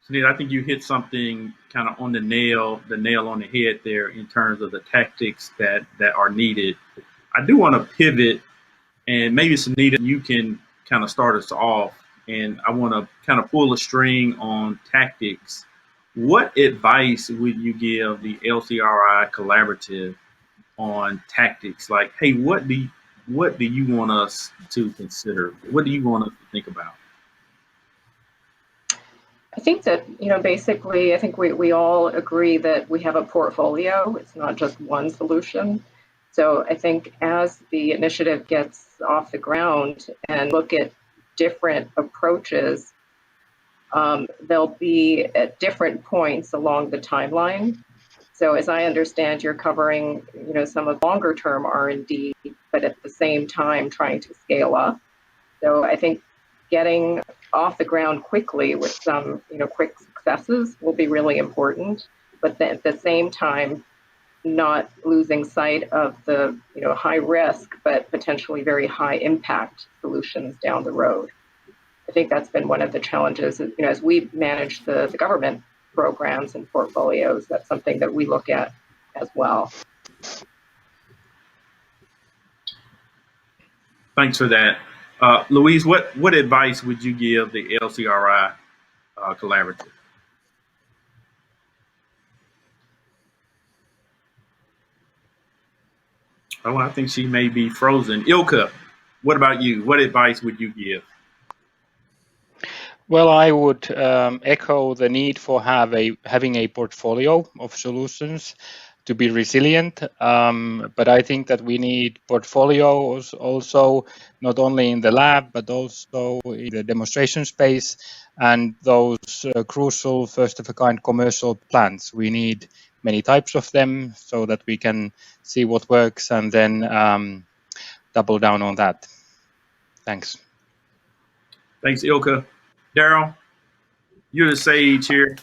Sunita, I think you hit something kind of on the nail on the head there in terms of the tactics that are needed. I do want to pivot, and maybe Sunita, you can kind of start us off, and I want to kind of pull a string on tactics. What advice would you give the LCRI collaborative on tactics? Like, hey, what do you want us to consider? What do you want us to think about? I think that, basically, I think we all agree that we have a portfolio. It's not just one solution. So I think as the initiative gets off the ground and look at different approaches, they'll be at different points along the timeline. So as I understand, you're covering, some of longer term R&D, but at the same time trying to scale up. So I think getting off the ground quickly with some, quick successes will be really important, but then at the same time, not losing sight of the, high risk, but potentially very high impact solutions down the road. I think that's been one of the challenges, as we manage the government programs and portfolios, that's something that we look at as well. Thanks for that. Louise, what advice would you give the LCRI collaborative? Oh, I think she may be frozen. Ilka, what about you? What advice would you give? Well, I would echo the need for having a portfolio of solutions to be resilient. But I think that we need portfolios also, not only in the lab, but also in the demonstration space and those crucial first-of-a-kind commercial plants. We need many types of them so that we can see what works and then double down on that. Thanks. Thanks, Ilka. Daryl, you're the sage here.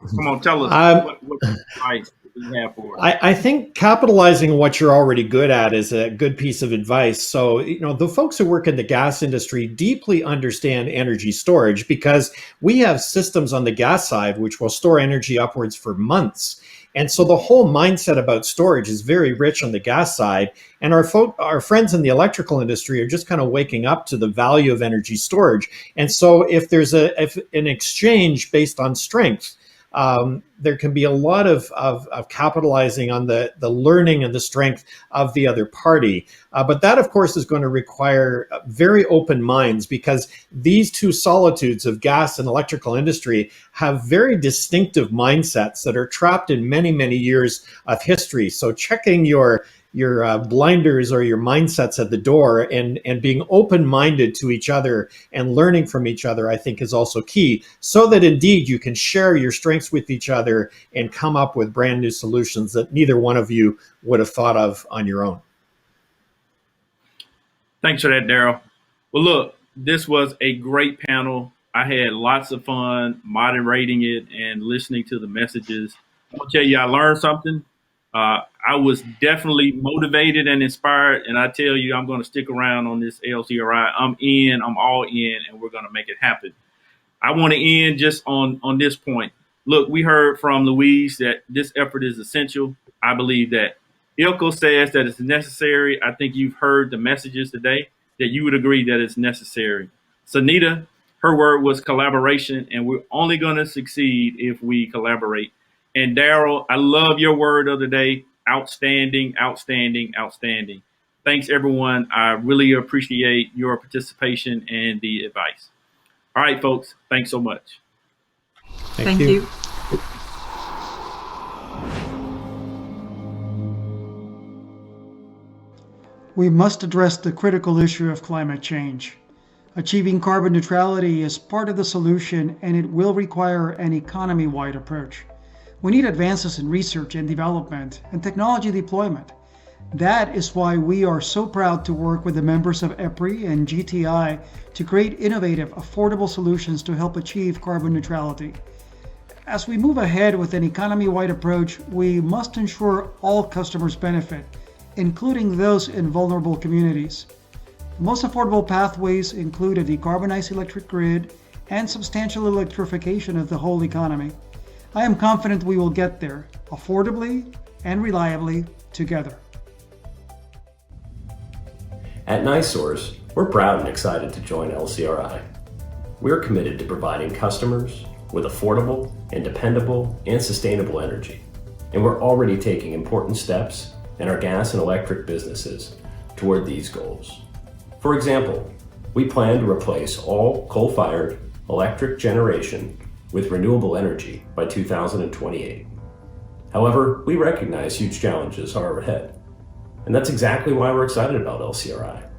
Come on, tell us what advice you have for us. I think capitalizing on what you're already good at is a good piece of advice. So, the folks who work in the gas industry deeply understand energy storage because we have systems on the gas side which will store energy upwards for months. And so the whole mindset about storage is very rich on the gas side. And our friends in the electrical industry are just kind of waking up to the value of energy storage. And so if there's an exchange based on strength, there can be a lot of capitalizing on the learning and the strength of the other party. But that, of course, is going to require very open minds because these two solitudes of gas and electrical industry have very distinctive mindsets that are trapped in many, many years of history. So checking your blinders or your mindsets at the door and being open-minded to each other and learning from each other, I think is also key so that indeed you can share your strengths with each other and come up with brand new solutions that neither one of you would have thought of on your own. Thanks for that, Daryl. Well, look, this was a great panel. I had lots of fun moderating it and listening to the messages. I'll tell you, I learned something. I was definitely motivated and inspired, and I tell you, I'm going to stick around on this LCRI. I'm all in, and we're going to make it happen. I want to end just on this point. Look, we heard from Louise that this effort is essential. I believe that. Ilko says that it's necessary. I think you've heard the messages today that you would agree that it's necessary. Sunita, her word was collaboration, and we're only going to succeed if we collaborate. And Daryl, I love your word of the day. Outstanding, outstanding, outstanding. Thanks, everyone. I really appreciate your participation and the advice. All right, folks. Thanks so much. Thank you. We must address the critical issue of climate change. Achieving carbon neutrality is part of the solution, and it will require an economy-wide approach. We need advances in research and development and technology deployment. That is why we are so proud to work with the members of EPRI and GTI to create innovative, affordable solutions to help achieve carbon neutrality. As we move ahead with an economy-wide approach, we must ensure all customers benefit, including those in vulnerable communities. The most affordable pathways include a decarbonized electric grid and substantial electrification of the whole economy. I am confident we will get there, affordably and reliably, together. At NiSource, we're proud and excited to join LCRI. We're committed to providing customers with affordable and dependable and sustainable energy. And we're already taking important steps in our gas and electric businesses toward these goals. For example, we plan to replace all coal-fired electric generation with renewable energy by 2028. However, we recognize huge challenges are ahead, and that's exactly why we're excited about LCRI.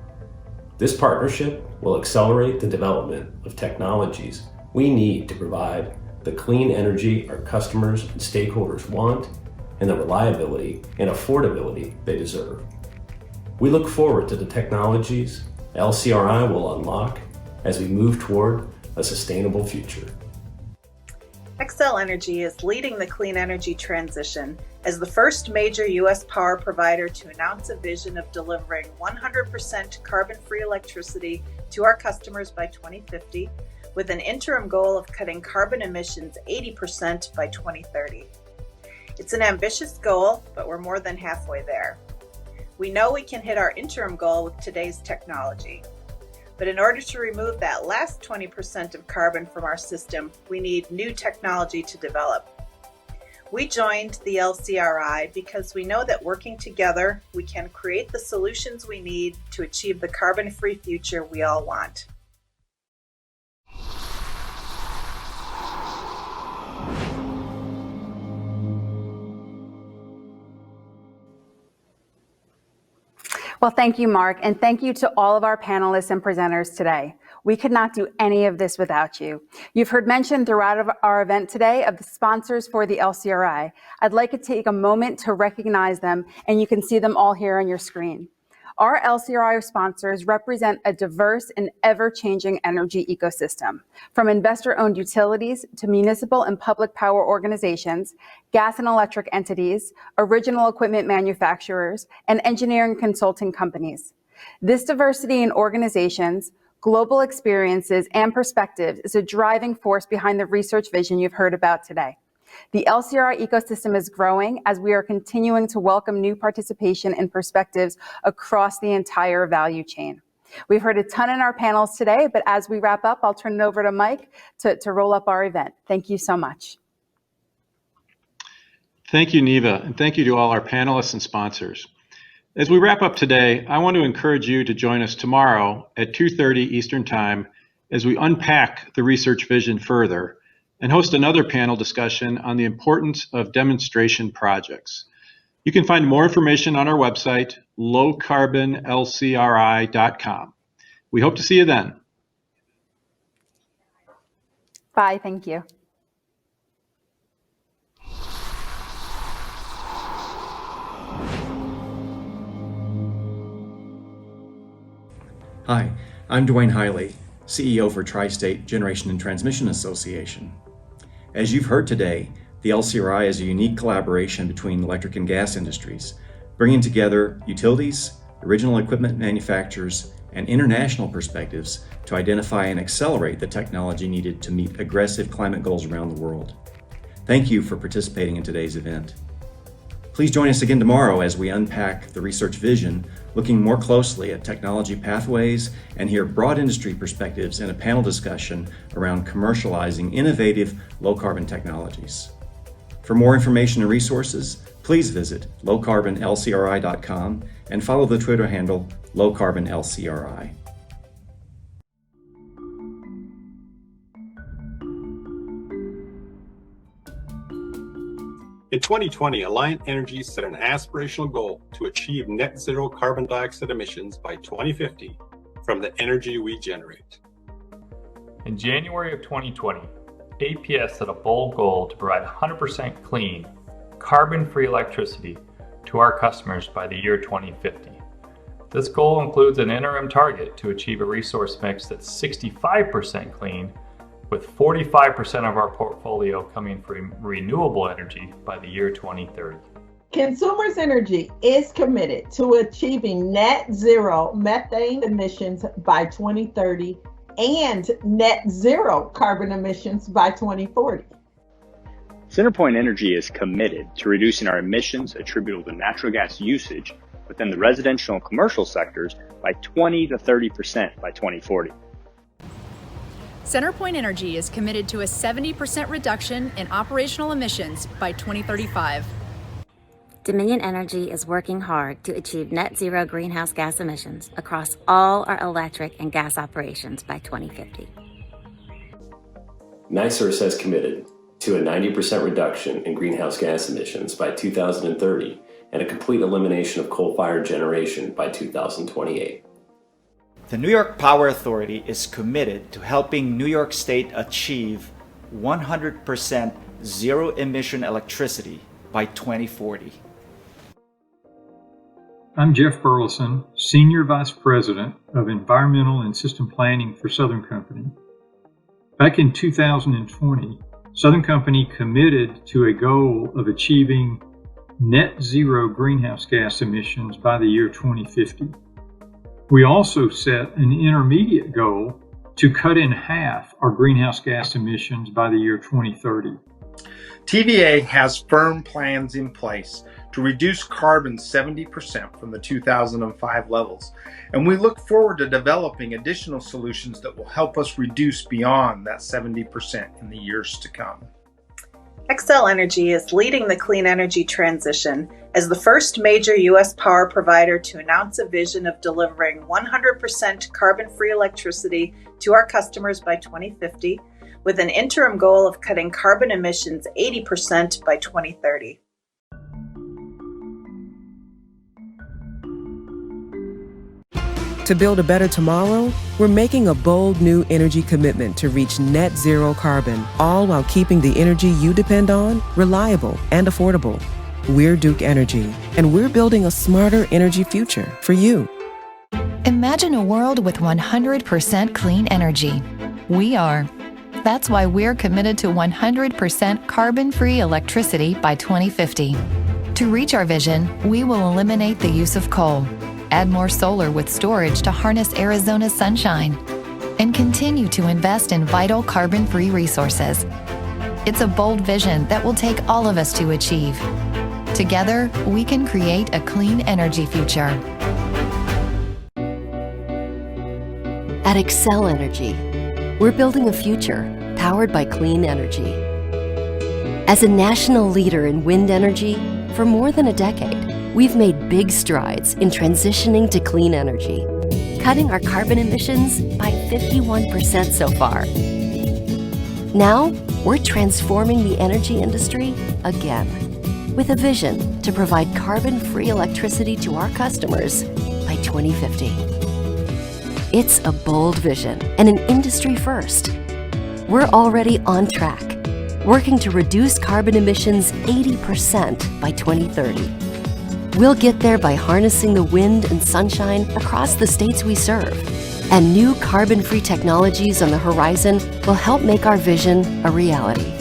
This partnership will accelerate the development of technologies we need to provide the clean energy our customers and stakeholders want and the reliability and affordability they deserve. We look forward to the technologies LCRI will unlock as we move toward a sustainable future. Xcel Energy is leading the clean energy transition as the first major U.S. power provider to announce a vision of delivering 100% carbon-free electricity to our customers by 2050, with an interim goal of cutting carbon emissions 80% by 2030. It's an ambitious goal, but we're more than halfway there. We know we can hit our interim goal with today's technology. But in order to remove that last 20% of carbon from our system, we need new technology to develop. We joined the LCRI because we know that working together, we can create the solutions we need to achieve the carbon-free future we all want. Well, thank you, Mark, and thank you to all of our panelists and presenters today. We could not do any of this without you. You've heard mention throughout our event today of the sponsors for the LCRI. I'd like to take a moment to recognize them, and you can see them all here on your screen. Our LCRI sponsors represent a diverse and ever-changing energy ecosystem, from investor-owned utilities to municipal and public power organizations, gas and electric entities, original equipment manufacturers, and engineering consulting companies. This diversity in organizations, global experiences, and perspectives is a driving force behind the research vision you've heard about today. The LCRI ecosystem is growing as we are continuing to welcome new participation and perspectives across the entire value chain. We've heard a ton in our panels today, but as we wrap up, I'll turn it over to Mike to roll up our event. Thank you so much. Thank you, Neva, and thank you to all our panelists and sponsors. As we wrap up today, I want to encourage you to join us tomorrow at 2:30 Eastern Time as we unpack the research vision further and host another panel discussion on the importance of demonstration projects. You can find more information on our website, lowcarbonlcri.com. We hope to see you then. Bye, thank you. Hi, I'm Dwayne Hiley, CEO for Tri-State Generation and Transmission Association. As you've heard today, the LCRI is a unique collaboration between electric and gas industries, bringing together utilities, original equipment manufacturers, and international perspectives to identify and accelerate the technology needed to meet aggressive climate goals around the world. Thank you for participating in today's event. Please join us again tomorrow as we unpack the research vision, looking more closely at technology pathways and hear broad industry perspectives in a panel discussion around commercializing innovative low-carbon technologies. For more information and resources, please visit lowcarbonlcri.com and follow the Twitter handle lowcarbonlcri. In 2020, Alliant Energy set an aspirational goal to achieve net zero carbon dioxide emissions by 2050 from the energy we generate. In January of 2020, APS set a bold goal to provide 100% clean, carbon-free electricity to our customers by the year 2050. This goal includes an interim target to achieve a resource mix that's 65% clean, with 45% of our portfolio coming from renewable energy by the year 2030. Consumers Energy is committed to achieving net zero methane emissions by 2030 and net zero carbon emissions by 2040. CenterPoint Energy is committed to reducing our emissions attributable to natural gas usage within the residential and commercial sectors by 20 to 30% by 2040. CenterPoint Energy is committed to a 70% reduction in operational emissions by 2035. Dominion Energy is working hard to achieve net zero greenhouse gas emissions across all our electric and gas operations by 2050. NiSource has committed to a 90% reduction in greenhouse gas emissions by 2030 and a complete elimination of coal-fired generation by 2028. The New York Power Authority is committed to helping New York State achieve 100% zero-emission electricity by 2040. I'm Jeff Burleson, Senior Vice President of Environmental and System Planning for Southern Company. Back in 2020, Southern Company committed to a goal of achieving net zero greenhouse gas emissions by the year 2050. We also set an intermediate goal to cut in half our greenhouse gas emissions by the year 2030. TVA has firm plans in place to reduce carbon 70% from the 2005 levels, and we look forward to developing additional solutions that will help us reduce beyond that 70% in the years to come. Xcel Energy is leading the clean energy transition as the first major U.S. power provider to announce a vision of delivering 100% carbon-free electricity to our customers by 2050, with an interim goal of cutting carbon emissions 80% by 2030. To build a better tomorrow, we're making a bold new energy commitment to reach net zero carbon, all while keeping the energy you depend on reliable and affordable. We're Duke Energy, and we're building a smarter energy future for you. Imagine a world with 100% clean energy. We are. That's why we're committed to 100% carbon-free electricity by 2050. To reach our vision, we will eliminate the use of coal, add more solar with storage to harness Arizona's sunshine, and continue to invest in vital carbon-free resources. It's a bold vision that will take all of us to achieve. Together, we can create a clean energy future. At Xcel Energy, we're building a future powered by clean energy. As a national leader in wind energy, for more than a decade, we've made big strides in transitioning to clean energy, cutting our carbon emissions by 51% so far. Now, we're transforming the energy industry again, with a vision to provide carbon-free electricity to our customers by 2050. It's a bold vision and an industry first. We're already on track, working to reduce carbon emissions 80% by 2030. We'll get there by harnessing the wind and sunshine across the states we serve. And new carbon-free technologies on the horizon will help make our vision a reality.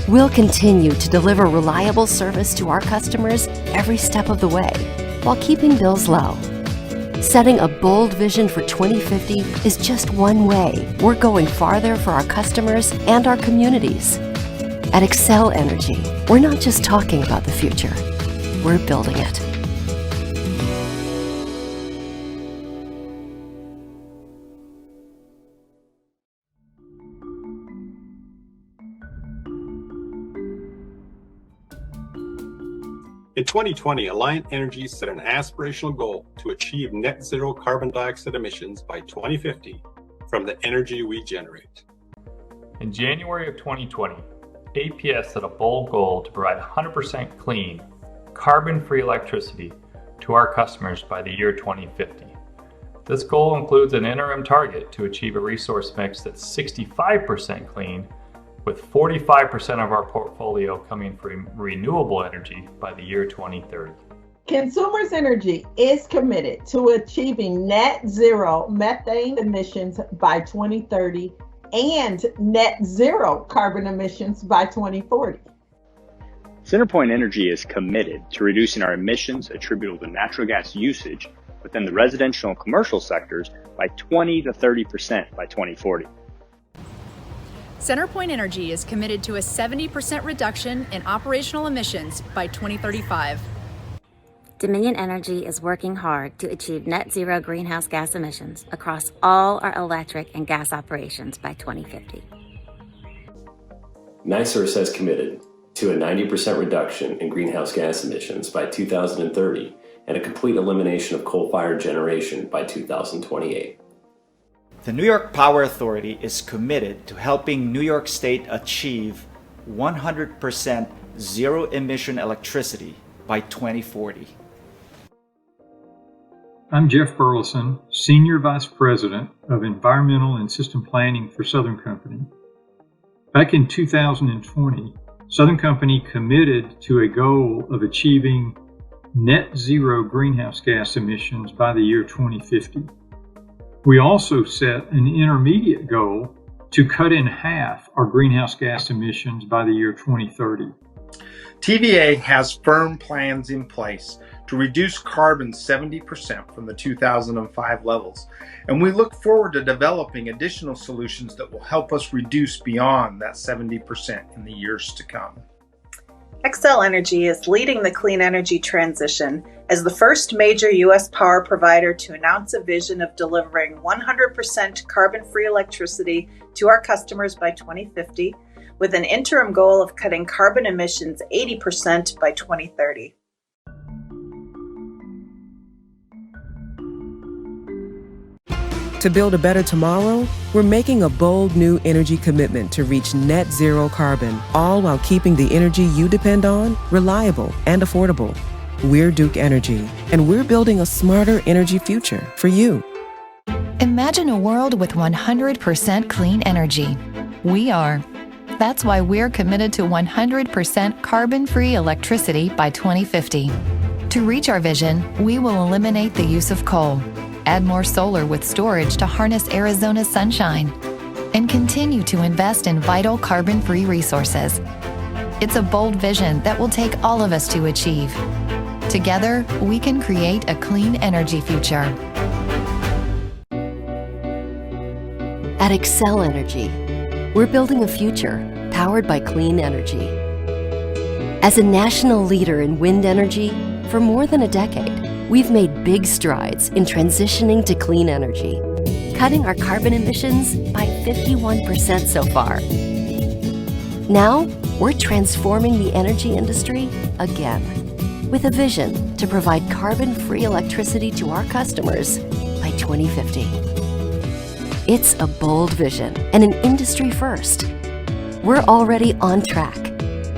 We'll continue to deliver reliable service to our customers every step of the way, while keeping bills low. Setting a bold vision for 2050 is just one way we're going farther for our customers and our communities. At Xcel Energy, we're not just talking about the future, we're building it. In 2020, Alliant Energy set an aspirational goal to achieve net zero carbon dioxide emissions by 2050 from the energy we generate. In January of 2020, APS set a bold goal to provide 100% clean, carbon-free electricity to our customers by the year 2050. This goal includes an interim target to achieve a resource mix that's 65% clean, with 45% of our portfolio coming from renewable energy by the year 2030. Consumers Energy is committed to achieving net zero methane emissions by 2030 and net zero carbon emissions by 2040. CenterPoint Energy is committed to reducing our emissions attributable to natural gas usage within the residential and commercial sectors by 20 to 30% by 2040. CenterPoint Energy is committed to a 70% reduction in operational emissions by 2035. Dominion Energy is working hard to achieve net zero greenhouse gas emissions across all our electric and gas operations by 2050. NiSource has committed to a 90% reduction in greenhouse gas emissions by 2030 and a complete elimination of coal-fired generation by 2028. The New York Power Authority is committed to helping New York State achieve 100% zero-emission electricity by 2040. I'm Jeff Burleson, Senior Vice President of Environmental and System Planning for Southern Company. Back in 2020, Southern Company committed to a goal of achieving net zero greenhouse gas emissions by the year 2050. We also set an intermediate goal to cut in half our greenhouse gas emissions by the year 2030. TVA has firm plans in place to reduce carbon 70% from the 2005 levels, and we look forward to developing additional solutions that will help us reduce beyond that 70% in the years to come. Xcel Energy is leading the clean energy transition as the first major U.S. power provider to announce a vision of delivering 100% carbon-free electricity to our customers by 2050, with an interim goal of cutting carbon emissions 80% by 2030. To build a better tomorrow, we're making a bold new energy commitment to reach net zero carbon, all while keeping the energy you depend on reliable and affordable. We're Duke Energy, and we're building a smarter energy future for you. Imagine a world with 100% clean energy. We are. That's why we're committed to 100% carbon-free electricity by 2050. To reach our vision, we will eliminate the use of coal, add more solar with storage to harness Arizona's sunshine, and continue to invest in vital carbon-free resources. It's a bold vision that will take all of us to achieve. Together, we can create a clean energy future. At Xcel Energy, we're building a future powered by clean energy. As a national leader in wind energy, for more than a decade, we've made big strides in transitioning to clean energy, cutting our carbon emissions by 51% so far. Now, we're transforming the energy industry again, with a vision to provide carbon-free electricity to our customers by 2050. It's a bold vision and an industry first. We're already on track,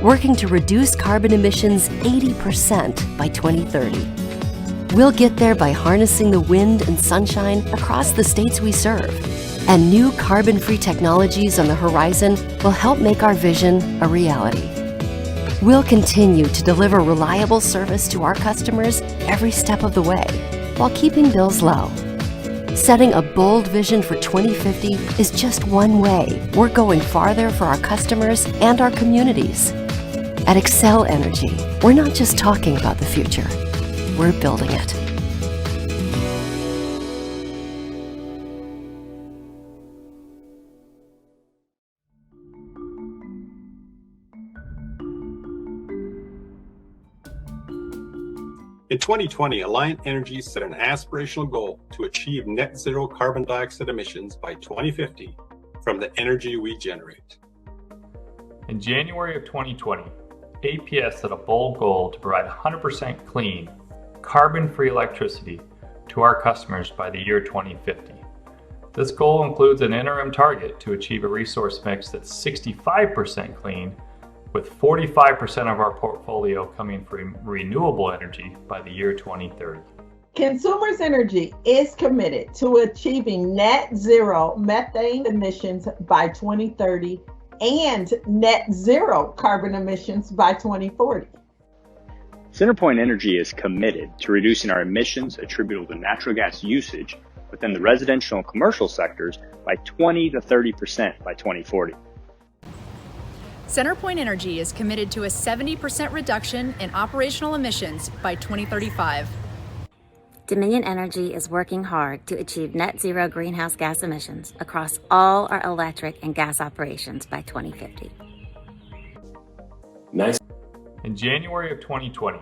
working to reduce carbon emissions 80% by 2030. We'll get there by harnessing the wind and sunshine across the states we serve. And new carbon-free technologies on the horizon will help make our vision a reality. We'll continue to deliver reliable service to our customers every step of the way, while keeping bills low. Setting a bold vision for 2050 is just one way we're going farther for our customers and our communities. At Xcel Energy, we're not just talking about the future. We're building it. In 2020, Alliant Energy set an aspirational goal to achieve net zero carbon dioxide emissions by 2050 from the energy we generate. In January of 2020, APS set a bold goal to provide 100% clean, carbon-free electricity to our customers by the year 2050. This goal includes an interim target to achieve a resource mix that's 65% clean, with 45% of our portfolio coming from renewable energy by the year 2030. Consumers Energy is committed to achieving net zero methane emissions by 2030 and net zero carbon emissions by 2040. CenterPoint Energy is committed to reducing our emissions attributable to natural gas usage within the residential and commercial sectors by 20 to 30% by 2040. CenterPoint Energy is committed to a 70% reduction in operational emissions by 2035. Dominion Energy is working hard to achieve net zero greenhouse gas emissions across all our electric and gas operations by 2050. In January of 2020,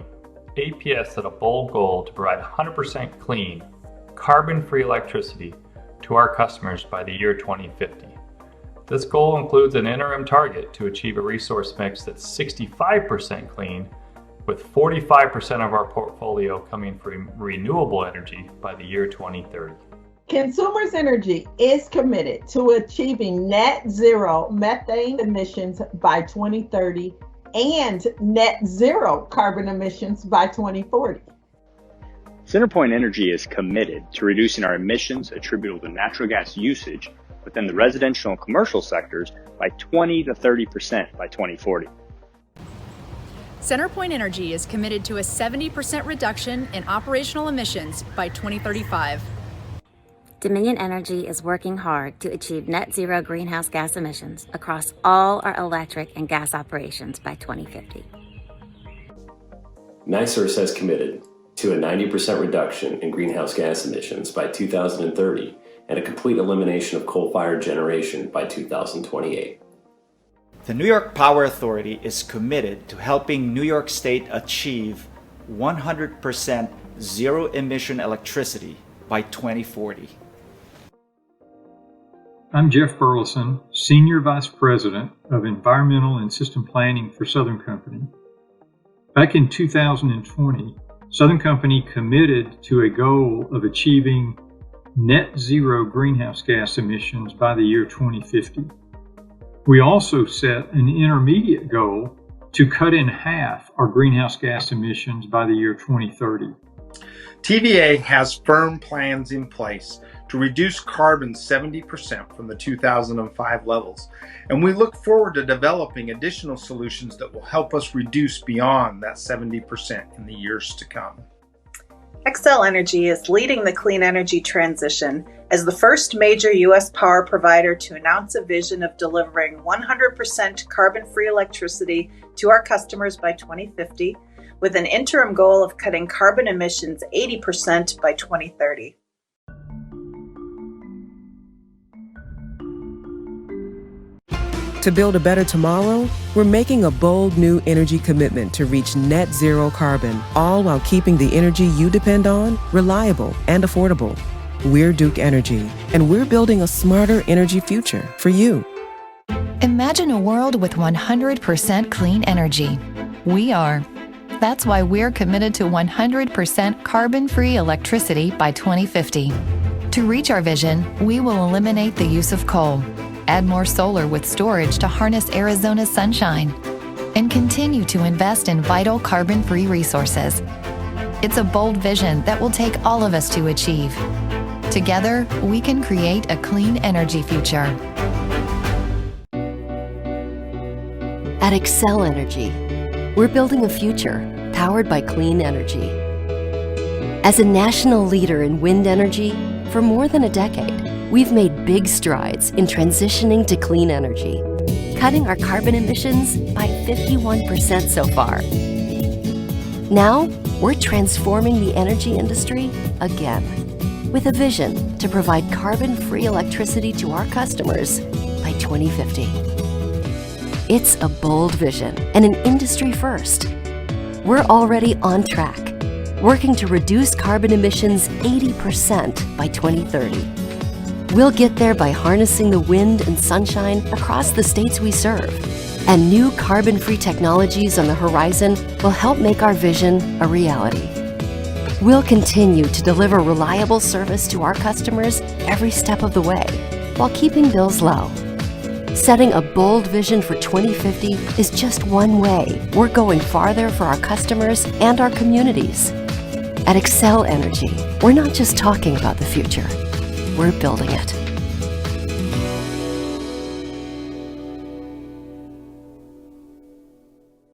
APS set a bold goal to provide 100% clean, carbon-free electricity to our customers by the year 2050. This goal includes an interim target to achieve a resource mix that's 65% clean, with 45% of our portfolio coming from renewable energy by the year 2030. Consumers Energy is committed to achieving net zero methane emissions by 2030 and net zero carbon emissions by 2040. CenterPoint Energy is committed to reducing our emissions attributable to natural gas usage within the residential and commercial sectors by 20 to 30% by 2040. CenterPoint Energy is committed to a 70% reduction in operational emissions by 2035. Dominion Energy is working hard to achieve net zero greenhouse gas emissions across all our electric and gas operations by 2050. NiSource has committed to a 90% reduction in greenhouse gas emissions by 2030 and a complete elimination of coal-fired generation by 2028. The New York Power Authority is committed to helping New York State achieve 100% zero-emission electricity by 2040. I'm Jeff Burleson, Senior Vice President of Environmental and System Planning for Southern Company. Back in 2020, Southern Company committed to a goal of achieving net zero greenhouse gas emissions by the year 2050. We also set an intermediate goal to cut in half our greenhouse gas emissions by the year 2030. TVA has firm plans in place to reduce carbon 70% from the 2005 levels, and we look forward to developing additional solutions that will help us reduce beyond that 70% in the years to come. Xcel Energy is leading the clean energy transition as the first major U.S. power provider to announce a vision of delivering 100% carbon-free electricity to our customers by 2050, with an interim goal of cutting carbon emissions 80% by 2030. To build a better tomorrow, we're making a bold new energy commitment to reach net zero carbon, all while keeping the energy you depend on reliable and affordable. We're Duke Energy, and we're building a smarter energy future for you. Imagine a world with 100% clean energy. We are. That's why we're committed to 100% carbon-free electricity by 2050. To reach our vision, we will eliminate the use of coal, add more solar with storage to harness Arizona's sunshine, and continue to invest in vital carbon-free resources. It's a bold vision that will take all of us to achieve. Together, we can create a clean energy future. At Xcel Energy, we're building a future powered by clean energy. As a national leader in wind energy, for more than a decade, we've made big strides in transitioning to clean energy, cutting our carbon emissions by 51% so far. Now, we're transforming the energy industry again, with a vision to provide carbon-free electricity to our customers by 2050. It's a bold vision and an industry first. We're already on track, working to reduce carbon emissions 80% by 2030. We'll get there by harnessing the wind and sunshine across the states we serve. And new carbon-free technologies on the horizon will help make our vision a reality. We'll continue to deliver reliable service to our customers every step of the way, while keeping bills low. Setting a bold vision for 2050 is just one way we're going farther for our customers and our communities. At Xcel Energy, we're not just talking about the future, we're building it.